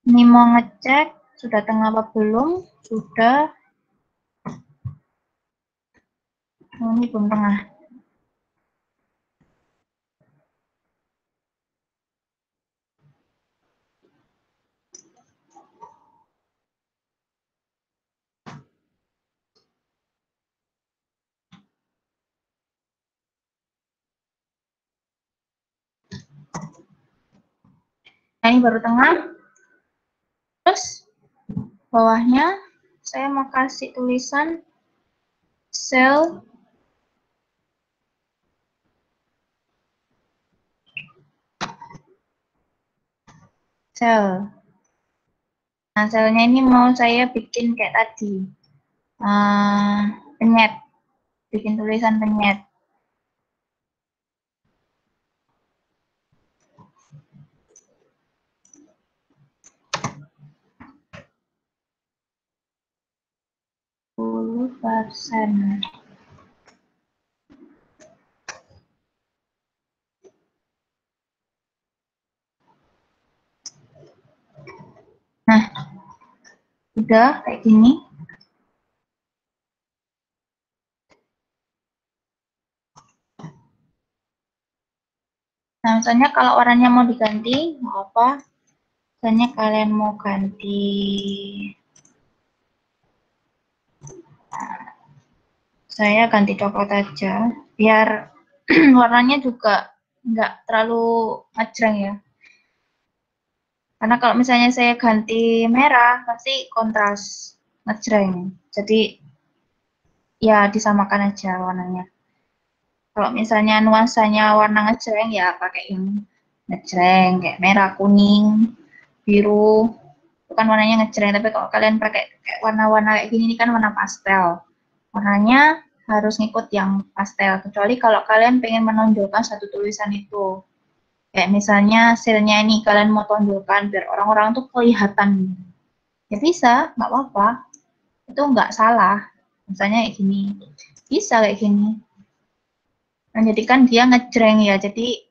Speaker 1: ini mau ngecek sudah tengah apa belum, sudah. Oh, ini belum tengah. Nah, ini baru tengah. Terus bawahnya saya mau kasih tulisan sel sel. Nah, selnya ini mau saya bikin kayak tadi. Penyet. Bikin tulisan penyet. %. Nah, udah kayak gini. Nah, misalnya kalau warnanya mau diganti, mau apa? Misalnya kalian mau ganti, saya ganti coklat aja, biar warnanya juga nggak terlalu ngejreng ya. Karena kalau misalnya saya ganti merah, pasti kontras, ngejreng. Jadi, ya disamakan aja warnanya. Kalau misalnya nuansanya warna ngejreng, ya pakai yang ngejreng, kayak merah, kuning, biru. Itu kan warnanya ngejreng, tapi kalau kalian pakai warna-warna kayak gini, ini kan warna pastel. Warnanya harus ngikut yang pastel, kecuali kalau kalian pengen menonjolkan satu tulisan itu. Kayak misalnya hasilnya ini kalian mau tonjolkan biar orang-orang tuh kelihatan. Ya bisa, nggak apa-apa. Itu nggak salah. Misalnya kayak gini. Bisa kayak gini. Nah, jadi kan dia ngejreng ya, jadi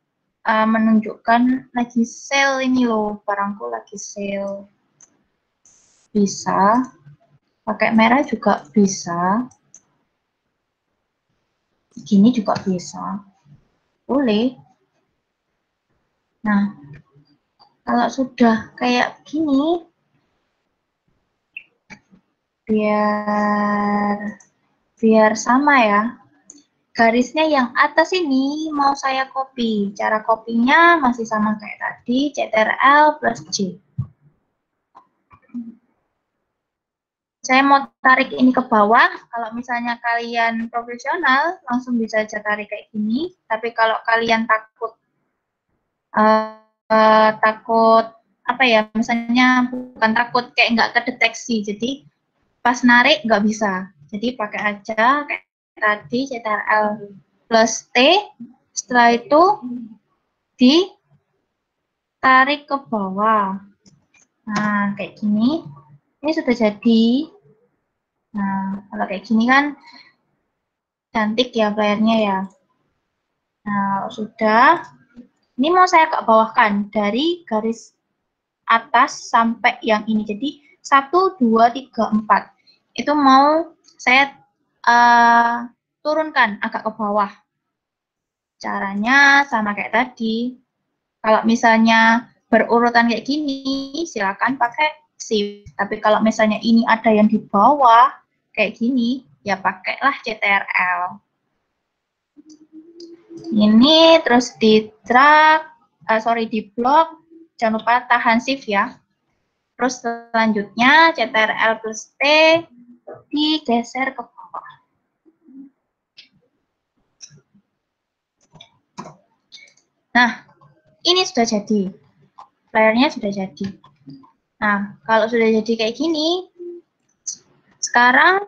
Speaker 1: menunjukkan lagi sale ini loh, barangku lagi sale. Bisa. Pakai merah juga bisa. Gini juga bisa. Boleh. Nah, kalau sudah kayak gini, biar sama ya. Garisnya yang atas ini mau saya copy. Cara copy-nya masih sama kayak tadi, Ctrl plus J. Saya mau tarik ini ke bawah. Kalau misalnya kalian profesional, langsung bisa aja tarik kayak gini. Tapi kalau kalian takut takut apa ya, misalnya bukan takut, kayak nggak kedeteksi, jadi pas narik nggak bisa, jadi pakai aja kayak tadi, Ctrl plus T, setelah itu ditarik ke bawah. Nah, kayak gini, ini sudah jadi. Nah, kalau kayak gini kan cantik ya flyernya ya. Nah, sudah, ini mau saya ke bawahkan dari garis atas sampai yang ini. Jadi 1, 2, 3, 4. Itu mau saya turunkan agak ke bawah. Caranya sama kayak tadi. Kalau misalnya berurutan kayak gini, silakan pakai shift. Tapi kalau misalnya ini ada yang di bawah kayak gini, ya pakailah CTRL. Ini terus di di blok, jangan lupa tahan shift ya. Terus selanjutnya CTRL plus T digeser ke bawah. Nah, ini sudah jadi. Layarnya sudah jadi. Nah, kalau sudah jadi kayak gini, sekarang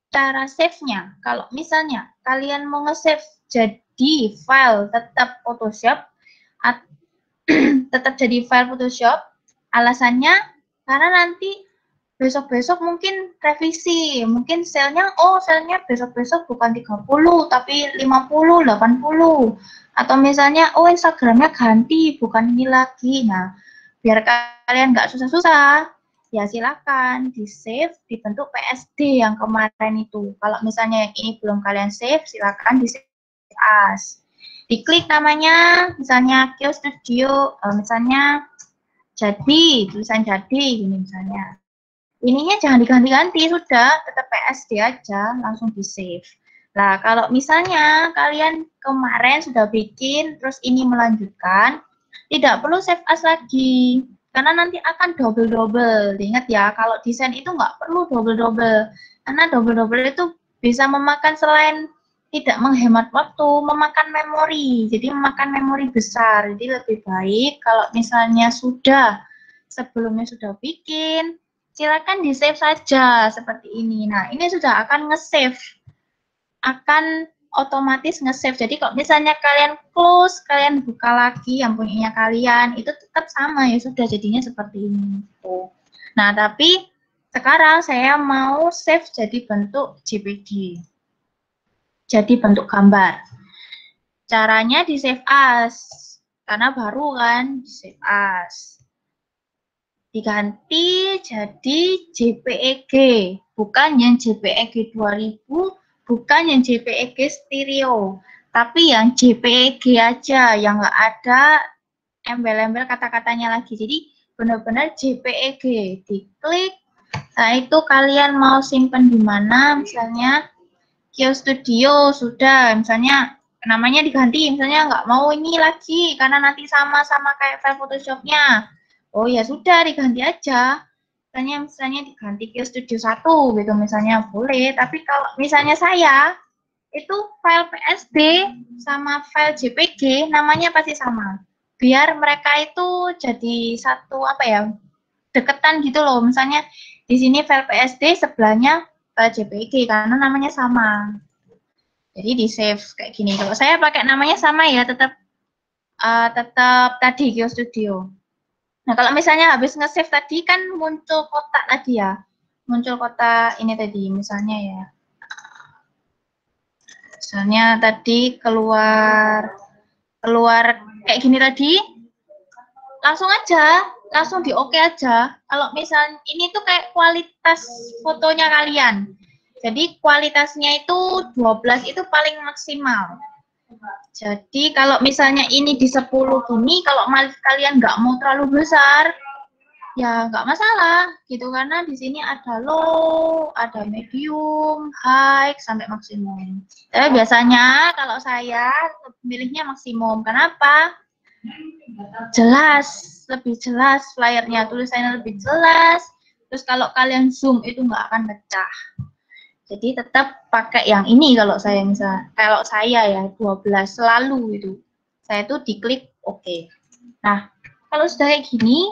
Speaker 1: cara save-nya. Kalau misalnya kalian mau nge-save jadi file tetap Photoshop, tetap jadi file Photoshop, alasannya karena nanti besok-besok mungkin revisi, mungkin selnya besok-besok bukan 30 tapi 50, 80, atau misalnya Instagramnya ganti bukan ini lagi. Nah, biar kalian nggak susah-susah, ya silakan di save dibentuk PSD yang kemarin itu. Kalau misalnya yang ini belum kalian save, silakan di save as. Diklik namanya, misalnya Kio Studio, misalnya jadi, tulisan jadi, gini misalnya. Ininya jangan diganti-ganti, sudah tetap PSD aja, langsung di save. Nah, kalau misalnya kalian kemarin sudah bikin, terus ini melanjutkan, tidak perlu save as lagi, karena nanti akan double-double. Ingat ya, kalau desain itu nggak perlu double-double, karena double-double itu bisa memakan selain tidak menghemat waktu, memakan memori, jadi memakan memori besar. Jadi lebih baik kalau misalnya sebelumnya sudah bikin, silakan di save saja seperti ini. Nah, ini sudah akan nge-save, akan otomatis nge-save. Jadi kalau misalnya kalian close, kalian buka lagi yang punyanya kalian, itu tetap sama ya, sudah jadinya seperti ini. Nah, tapi sekarang saya mau save jadi bentuk JPG. Jadi bentuk gambar. Caranya di save as, karena baru kan, di save as. Diganti jadi JPEG, bukan yang JPEG 2000, bukan yang JPEG stereo, tapi yang JPEG aja, yang nggak ada embel-embel kata-katanya lagi. Jadi benar-benar JPEG. Diklik, nah itu kalian mau simpen di mana, misalnya Kio Studio sudah, misalnya namanya diganti, misalnya nggak mau ini lagi karena nanti sama-sama kayak file Photoshop-nya. Oh ya sudah, diganti aja. Misalnya diganti Kio Studio 1 gitu misalnya boleh, tapi kalau misalnya saya itu file PSD sama file JPG namanya pasti sama. Biar mereka itu jadi satu deketan gitu loh. Misalnya di sini file PSD sebelahnya file JPG karena namanya sama. Jadi di save kayak gini. Kalau saya pakai namanya sama ya, tetap tadi Kio Studio. Nah, kalau misalnya habis nge-save tadi kan muncul kotak tadi ya. Muncul kotak ini tadi misalnya ya. Misalnya tadi keluar kayak gini tadi. Langsung di oke aja. Kalau misalnya ini tuh kayak kualitas fotonya kalian. Jadi kualitasnya itu 12 itu paling maksimal. Jadi kalau misalnya ini di 10 gini, kalau kalian nggak mau terlalu besar, ya nggak masalah gitu, karena di sini ada low, ada medium, high, sampai maksimum. Tapi biasanya kalau saya milihnya maksimum. Kenapa? Lebih jelas flyernya, tulisannya lebih jelas. Terus kalau kalian zoom itu nggak akan pecah. Jadi tetap pakai yang ini kalau saya ya 12 selalu itu. Saya tuh diklik oke. Nah, kalau sudah kayak gini,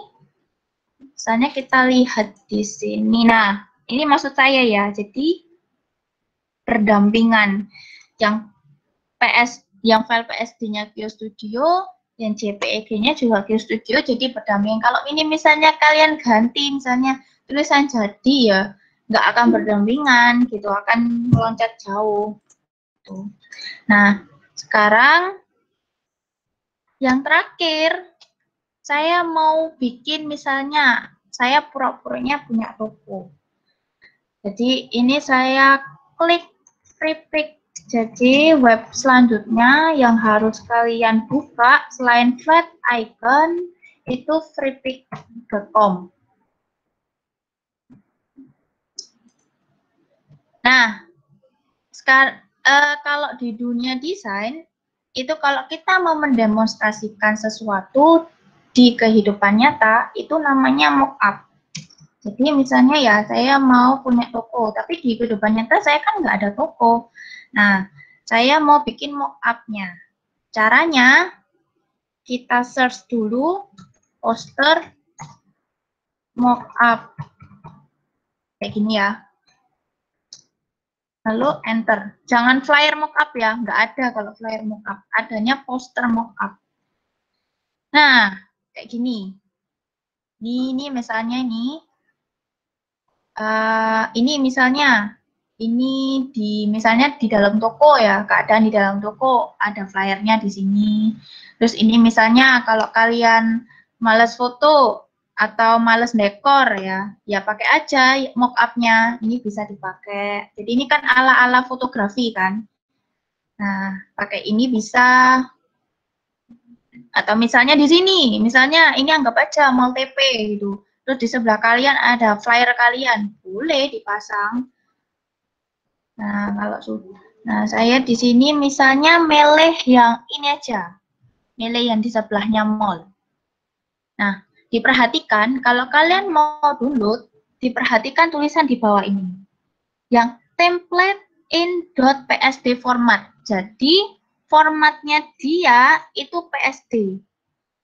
Speaker 1: misalnya kita lihat di sini. Nah, ini maksud saya ya. Jadi berdampingan yang file PSD-nya Kio Studio, yang JPEG-nya juga Kio Studio, jadi berdampingan. Kalau ini misalnya kalian ganti, misalnya tulisan jadi ya, nggak akan berdampingan gitu, akan meloncat jauh. Nah, sekarang yang terakhir, saya mau bikin misalnya, saya pura-puranya punya toko. Jadi ini saya klik free pick. Jadi web selanjutnya yang harus kalian buka selain flat icon itu freepik.com. Nah, sekarang kalau di dunia desain itu kalau kita mau mendemonstrasikan sesuatu di kehidupan nyata itu namanya mockup. Jadi misalnya ya saya mau punya toko, tapi di kehidupan nyata saya kan nggak ada toko. Nah, saya mau bikin mock-up-nya. Caranya, kita search dulu poster mock-up. Kayak gini ya. Lalu enter. Jangan flyer mock-up ya, nggak ada kalau flyer mock-up. Adanya poster mock-up. Nah, kayak gini. Ini misalnya ini misalnya ini misalnya di dalam toko ya, keadaan di dalam toko ada flyernya di sini. Terus ini misalnya kalau kalian males foto atau males dekor ya pakai aja mock-up-nya. Ini bisa dipakai. Jadi ini kan ala-ala fotografi kan. Nah, pakai ini bisa. Atau misalnya di sini, misalnya ini anggap aja mall TP gitu. Terus di sebelah kalian ada flyer kalian, boleh dipasang. Nah, nah saya di sini misalnya milih yang ini aja. Milih yang di sebelahnya mall. Nah, diperhatikan kalau kalian mau download, diperhatikan tulisan di bawah ini. Yang template in .psd format. Jadi formatnya dia itu PSD.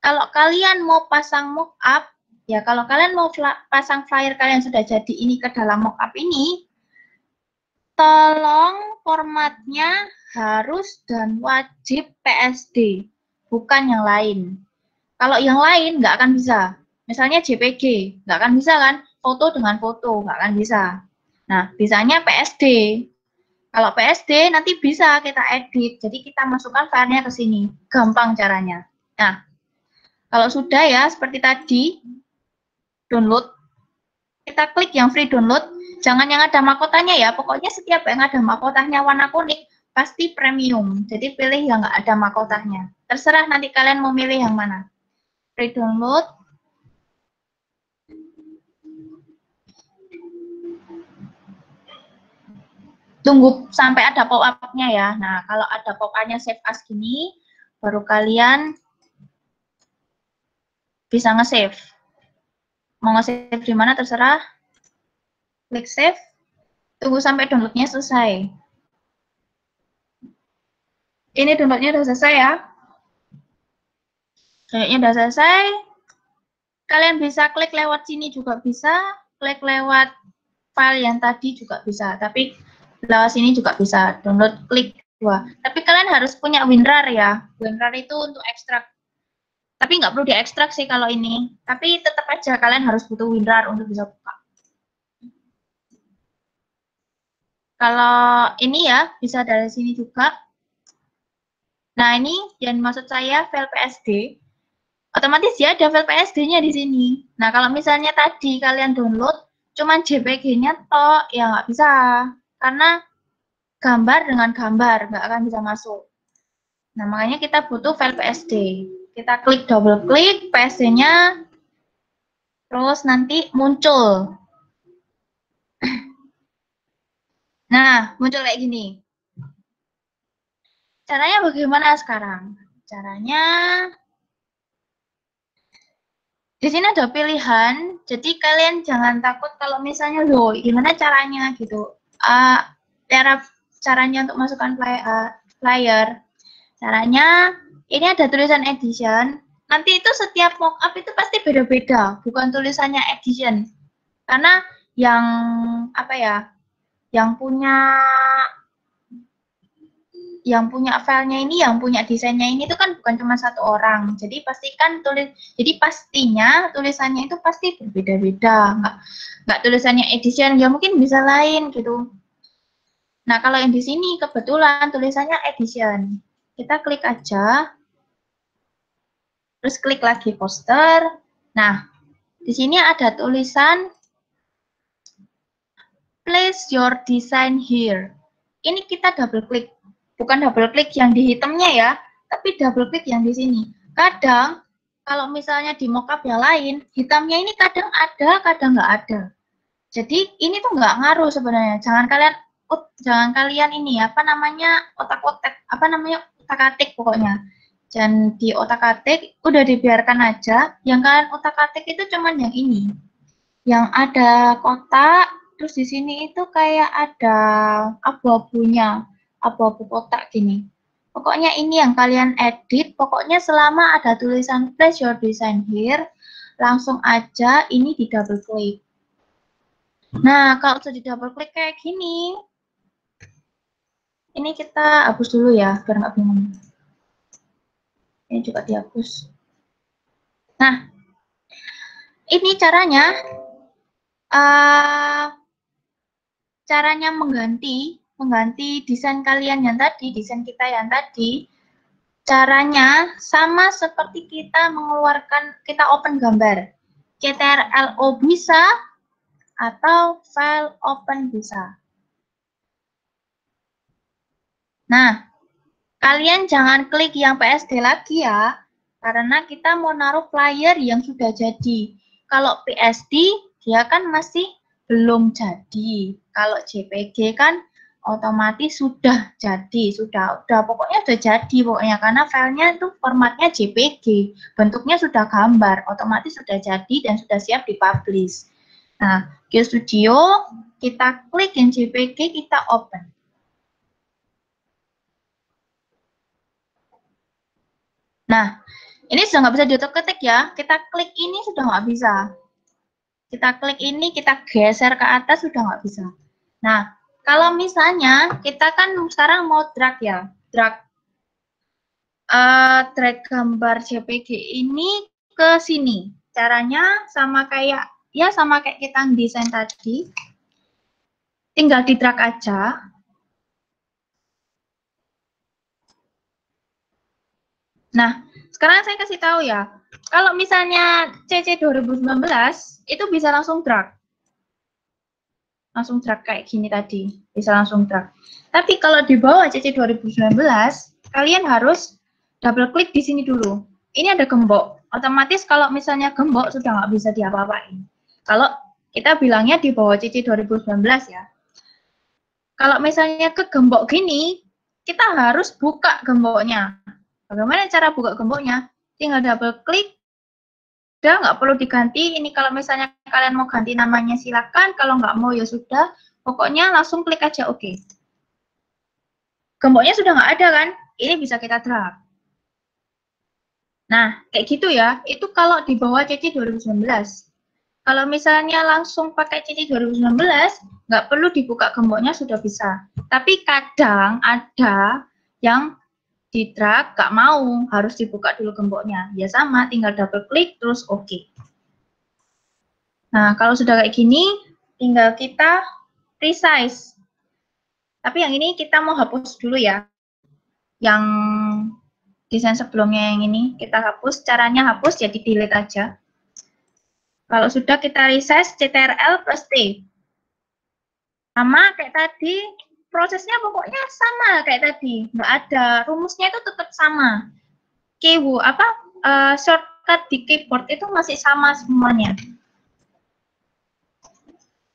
Speaker 1: Kalau kalian mau pasang mockup, ya kalau kalian mau pasang flyer kalian sudah jadi ini ke dalam mockup ini, tolong formatnya harus dan wajib PSD, bukan yang lain. Kalau yang lain nggak akan bisa. Misalnya JPG, nggak akan bisa kan? Foto dengan foto, nggak akan bisa. Nah, bisanya PSD. Kalau PSD nanti bisa kita edit, jadi kita masukkan filenya ke sini. Gampang caranya. Nah, kalau sudah ya, seperti tadi, download, kita klik yang free download, jangan yang ada mahkotanya ya, pokoknya setiap yang ada mahkotanya warna kuning, pasti premium, jadi pilih yang nggak ada mahkotanya. Terserah nanti kalian mau milih yang mana. Free download. Tunggu sampai ada pop-up-nya ya. Nah, kalau ada pop-up-nya save as gini, baru kalian bisa nge-save. Mau nge-save di mana terserah. Klik save. Tunggu sampai download-nya selesai. Ini download-nya udah selesai ya. Download-nya udah selesai. Kalian bisa klik lewat sini juga bisa. Klik lewat file yang tadi juga bisa. Tapi lewat sini juga bisa. Download klik dua. Tapi kalian harus punya WinRAR ya. WinRAR itu untuk ekstrak. Tapi nggak perlu diekstrak sih kalau ini. Tapi tetap aja kalian harus butuh WinRAR untuk bisa buka. Kalau ini ya, bisa dari sini juga. Nah, ini yang maksud saya file PSD. Otomatis ya ada file PSD-nya di sini. Nah, kalau misalnya tadi kalian download, cuman JPG-nya toh, ya nggak bisa. Karena gambar dengan gambar, nggak akan bisa masuk. Nah, makanya kita butuh file PSD. Kita klik double klik PSD-nya, terus nanti muncul. Nah, muncul kayak gini. Caranya bagaimana sekarang? Caranya, di sini ada pilihan, jadi kalian jangan takut kalau misalnya, loh, gimana caranya gitu. Caranya untuk masukkan flyer. Caranya, ini ada tulisan edition. Nanti itu setiap mockup itu pasti beda-beda, bukan tulisannya edition. Karena yang yang punya filenya ini, yang punya desainnya ini itu kan bukan cuma satu orang. Jadi pastinya tulisannya itu pasti berbeda-beda. Nggak tulisannya edition, ya mungkin bisa lain gitu. Nah, kalau yang di sini kebetulan tulisannya edition. Kita klik aja. terus klik lagi poster. Nah, di sini ada tulisan place your design here. Ini kita double klik, bukan double klik yang di hitamnya ya, tapi double klik yang di sini. Kadang kalau misalnya di mockup yang lain, hitamnya ini kadang ada, kadang nggak ada. Jadi ini tuh nggak ngaruh sebenarnya. Jangan kalian ini apa namanya otak-atik pokoknya. Jangan di otak-atik, udah dibiarkan aja. Yang kalian otak-atik itu cuman yang ini, yang ada kotak. Terus di sini itu kayak ada abu-abunya, abu-abu kotak gini. Pokoknya ini yang kalian edit, pokoknya selama ada tulisan place your design here, langsung aja ini di double klik. Nah, kalau sudah di double klik kayak gini, ini kita hapus dulu ya, biar nggak bingung. Ini juga dihapus. Nah, ini caranya. Caranya mengganti desain kalian yang tadi, desain kita yang tadi, caranya sama seperti kita open gambar. Ctrl-O bisa, atau file open bisa. Nah, kalian jangan klik yang PSD lagi ya, karena kita mau naruh flyer yang sudah jadi. Kalau PSD, dia kan masih belum jadi. Kalau JPG kan otomatis sudah jadi, sudah pokoknya sudah jadi pokoknya, karena filenya itu formatnya JPG, bentuknya sudah gambar, otomatis sudah jadi dan sudah siap dipublish. Nah, GeoStudio kita klik yang JPG, kita open. Nah, ini sudah nggak bisa diotak-atik ya, kita klik ini sudah nggak bisa. Kita klik ini, kita geser ke atas, sudah nggak bisa. Nah, kalau misalnya kita kan sekarang mau drag ya, drag gambar JPG ini ke sini. Caranya sama kayak kita desain tadi, tinggal di drag aja. Nah, sekarang saya kasih tahu ya, kalau misalnya CC 2019 itu bisa langsung drag. Langsung drag kayak gini tadi, bisa langsung drag. Tapi kalau di bawah CC 2019, kalian harus double klik di sini dulu. Ini ada gembok. Otomatis kalau misalnya gembok sudah nggak bisa diapa-apain. Kalau kita bilangnya di bawah CC 2019 ya. Kalau misalnya ke gembok gini, kita harus buka gemboknya. Bagaimana cara buka gemboknya? Tinggal double klik. Udah, nggak perlu diganti. Ini kalau misalnya kalian mau ganti namanya silakan, kalau nggak mau ya sudah, pokoknya langsung klik aja oke. Gemboknya sudah nggak ada kan, ini bisa kita drag. Nah, kayak gitu ya, itu kalau di bawah CC 2019. Kalau misalnya langsung pakai CC 2019, nggak perlu dibuka gemboknya sudah bisa. Tapi kadang ada yang di drag gak mau, harus dibuka dulu gemboknya. Ya sama, tinggal double klik terus oke. Nah, kalau sudah kayak gini, tinggal kita resize. Tapi yang ini kita mau hapus dulu ya. Yang desain sebelumnya yang ini kita hapus. Caranya hapus jadi delete aja. Kalau sudah kita resize, Ctrl plus T. Sama kayak tadi, prosesnya pokoknya sama kayak tadi, nggak ada, rumusnya itu tetap sama. Shortcut di keyboard itu masih sama semuanya.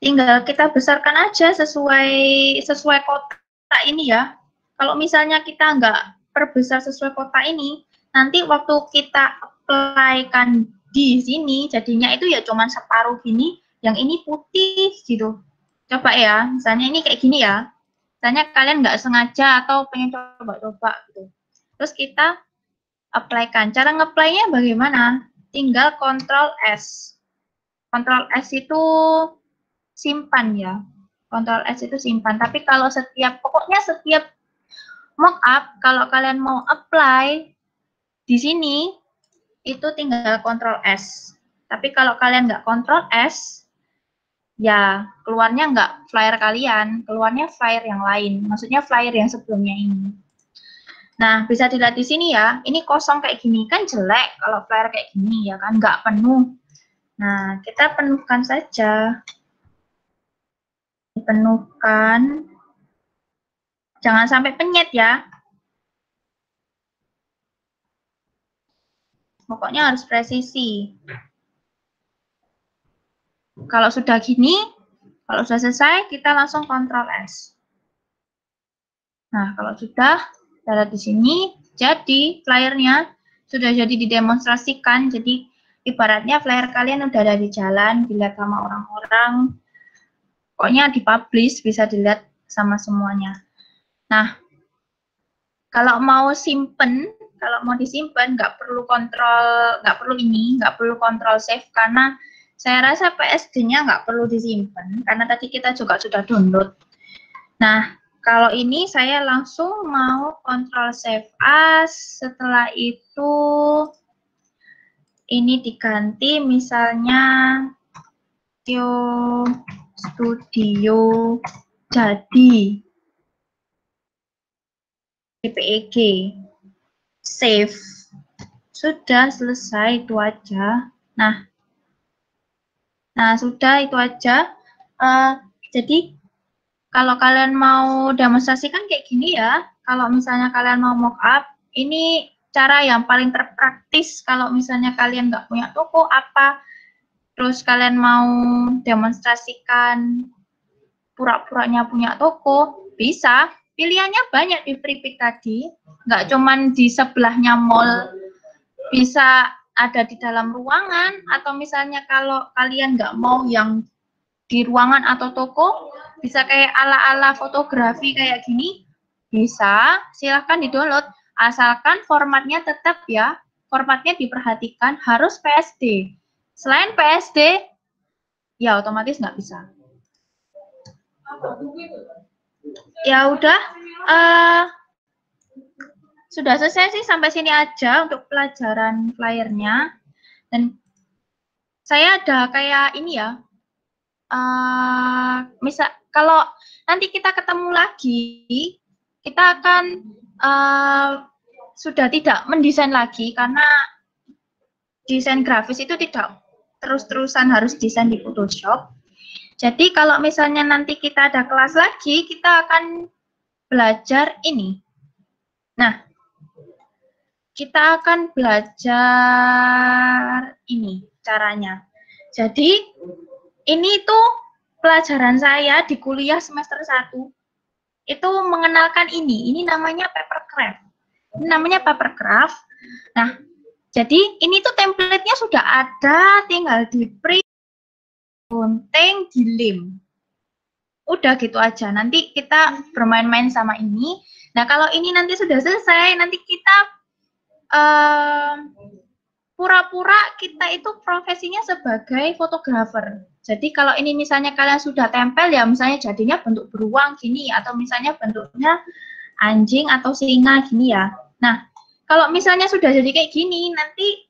Speaker 1: Tinggal kita besarkan aja sesuai kotak ini ya. Kalau misalnya kita nggak perbesar sesuai kotak ini, nanti waktu kita apply-kan di sini, jadinya itu ya cuman separuh gini, yang ini putih gitu. Coba ya, misalnya ini kayak gini ya. Misalnya kalian nggak sengaja atau pengen coba-coba gitu. Terus kita apply-kan. Cara nge-apply-nya bagaimana? Tinggal Ctrl S. Ctrl S itu simpan ya. Ctrl S itu simpan. Tapi kalau pokoknya setiap mockup, kalau kalian mau apply di sini, itu tinggal Ctrl S. Tapi kalau kalian nggak Ctrl S, ya keluarnya nggak flyer kalian, keluarnya flyer yang lain. Maksudnya flyer yang sebelumnya ini. Nah, bisa dilihat di sini ya, ini kosong kayak gini, kan jelek kalau flyer kayak gini ya kan, nggak penuh. Nah, kita penuhkan saja. Dipenuhkan. Jangan sampai penyet ya. Pokoknya harus presisi. Kalau sudah gini, kalau sudah selesai, kita langsung Ctrl S. Nah, kalau sudah, kita lihat di sini, jadi flyernya sudah jadi didemonstrasikan. Jadi, ibaratnya flyer kalian udah ada di jalan, dilihat sama orang-orang. Pokoknya dipublish, bisa dilihat sama semuanya. Nah, kalau mau simpen, kalau mau disimpan, nggak perlu kontrol, nggak perlu kontrol save, karena saya rasa PSD-nya nggak perlu disimpan, karena tadi kita juga sudah download. Nah, kalau ini saya langsung mau kontrol save as, setelah itu ini diganti misalnya Studio jadi JPEG, save, sudah selesai, itu aja. Nah sudah itu aja. Jadi kalau kalian mau demonstrasikan kayak gini ya, kalau misalnya kalian mau mockup, ini cara yang paling terpraktis kalau misalnya kalian nggak punya toko apa, terus kalian mau demonstrasikan pura-puranya punya toko, bisa. Pilihannya banyak di FreePic tadi, nggak cuman di sebelahnya mall, bisa ada di dalam ruangan, atau misalnya kalau kalian nggak mau yang di ruangan atau toko, bisa kayak ala-ala fotografi kayak gini, bisa, silahkan di-download, asalkan formatnya tetap ya, formatnya diperhatikan, harus PSD. Selain PSD, ya otomatis nggak bisa. Ya udah, sudah selesai sih, sampai sini aja untuk pelajaran flyernya. Dan saya ada kayak ini ya, misal kalau nanti kita ketemu lagi, kita akan sudah tidak mendesain lagi, karena desain grafis itu tidak terus-terusan harus desain di Photoshop. Jadi kalau misalnya nanti kita ada kelas lagi, kita akan belajar ini. Nah, kita akan belajar ini caranya. Jadi ini tuh pelajaran saya di kuliah semester 1. Itu mengenalkan ini namanya papercraft. Ini namanya papercraft. Nah, jadi ini tuh template-nya sudah ada, tinggal di print, gunting, dilem. Udah gitu aja. Nanti kita bermain-main sama ini. Nah, kalau ini nanti sudah selesai, nanti kita pura-pura kita itu profesinya sebagai fotografer. Jadi kalau ini misalnya kalian sudah tempel ya, misalnya jadinya bentuk beruang gini, atau misalnya bentuknya anjing atau singa gini ya. Nah, kalau misalnya sudah jadi kayak gini, nanti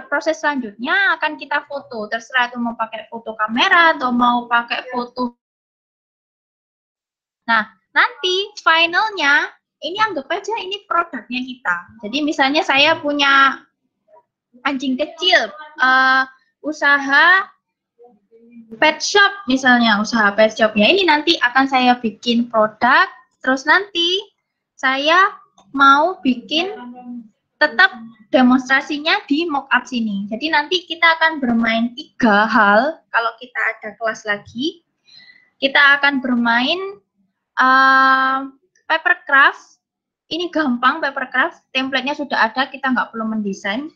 Speaker 1: proses selanjutnya akan kita foto. Terserah itu mau pakai foto kamera atau mau pakai foto. Nah, nanti finalnya, ini anggap aja ini produknya kita. Jadi misalnya saya punya anjing kecil, usaha pet shop misalnya, usaha pet shop ya, ini nanti akan saya bikin produk, terus nanti saya mau bikin tetap demonstrasinya di mockup sini. Jadi nanti kita akan bermain 3 hal kalau kita ada kelas lagi. Kita akan bermain papercraft. Ini gampang, papercraft, template-nya sudah ada, kita nggak perlu mendesain.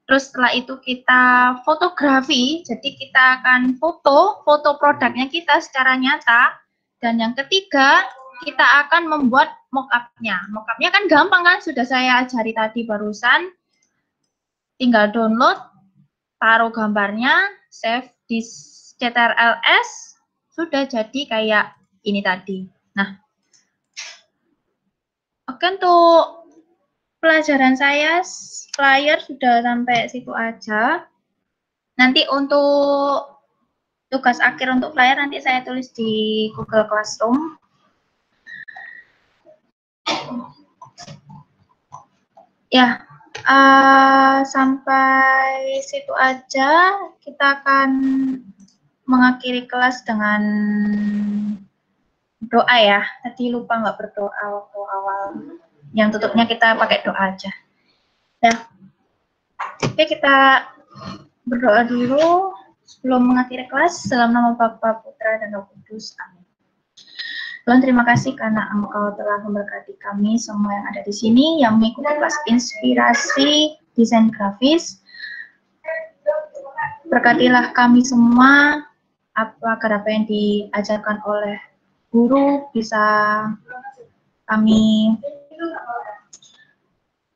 Speaker 1: Terus setelah itu kita fotografi, jadi kita akan foto produknya kita secara nyata. Dan yang ketiga, kita akan membuat mock-up-nya. Mock-up-nya kan gampang kan, sudah saya ajari tadi barusan. Tinggal download, taruh gambarnya, save di CTRL-S, sudah jadi kayak ini tadi. Nah, oke, untuk pelajaran saya flyer sudah sampai situ aja. Nanti untuk tugas akhir untuk flyer nanti saya tulis di Google Classroom. Ya, sampai situ aja. Kita akan mengakhiri kelas dengan doa ya. Tadi lupa nggak berdoa waktu awal. Yang tutupnya kita pakai doa aja. Ya. Oke, kita berdoa dulu sebelum mengakhiri kelas. Dalam nama Bapa, Putra, dan Roh Kudus. Amin. Tuhan, terima kasih karena Engkau telah memberkati kami semua yang ada di sini, yang mengikuti kelas inspirasi desain grafis. Berkatilah kami semua, agar apa yang diajarkan oleh guru bisa kami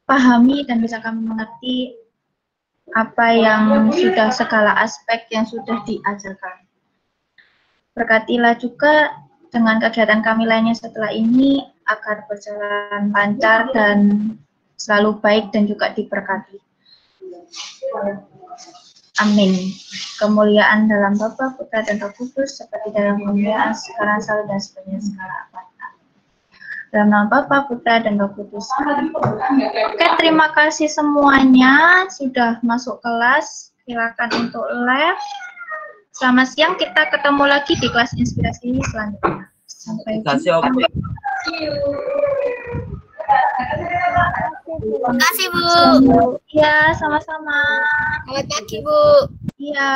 Speaker 1: pahami dan bisa kami mengerti apa yang sudah, segala aspek yang sudah diajarkan. Berkatilah juga dengan kegiatan kami lainnya setelah ini, agar berjalan lancar dan selalu baik dan juga diberkati. Amin. Kemuliaan dalam Bapa, Putra, dan Roh Kudus, seperti dalam kemuliaan sekarang, selalu, dan sepanjang segala abad. Dalam nama Bapa, Putra, dan Roh Kudus. Oke, terima kasih semuanya sudah masuk kelas. Silakan untuk live. Selamat siang, kita ketemu lagi di kelas inspirasi selanjutnya. Sampai jumpa.
Speaker 3: Terima kasih, Bu.
Speaker 1: Ya, sama-sama.
Speaker 3: Selamat pagi, Bu.
Speaker 1: Iya.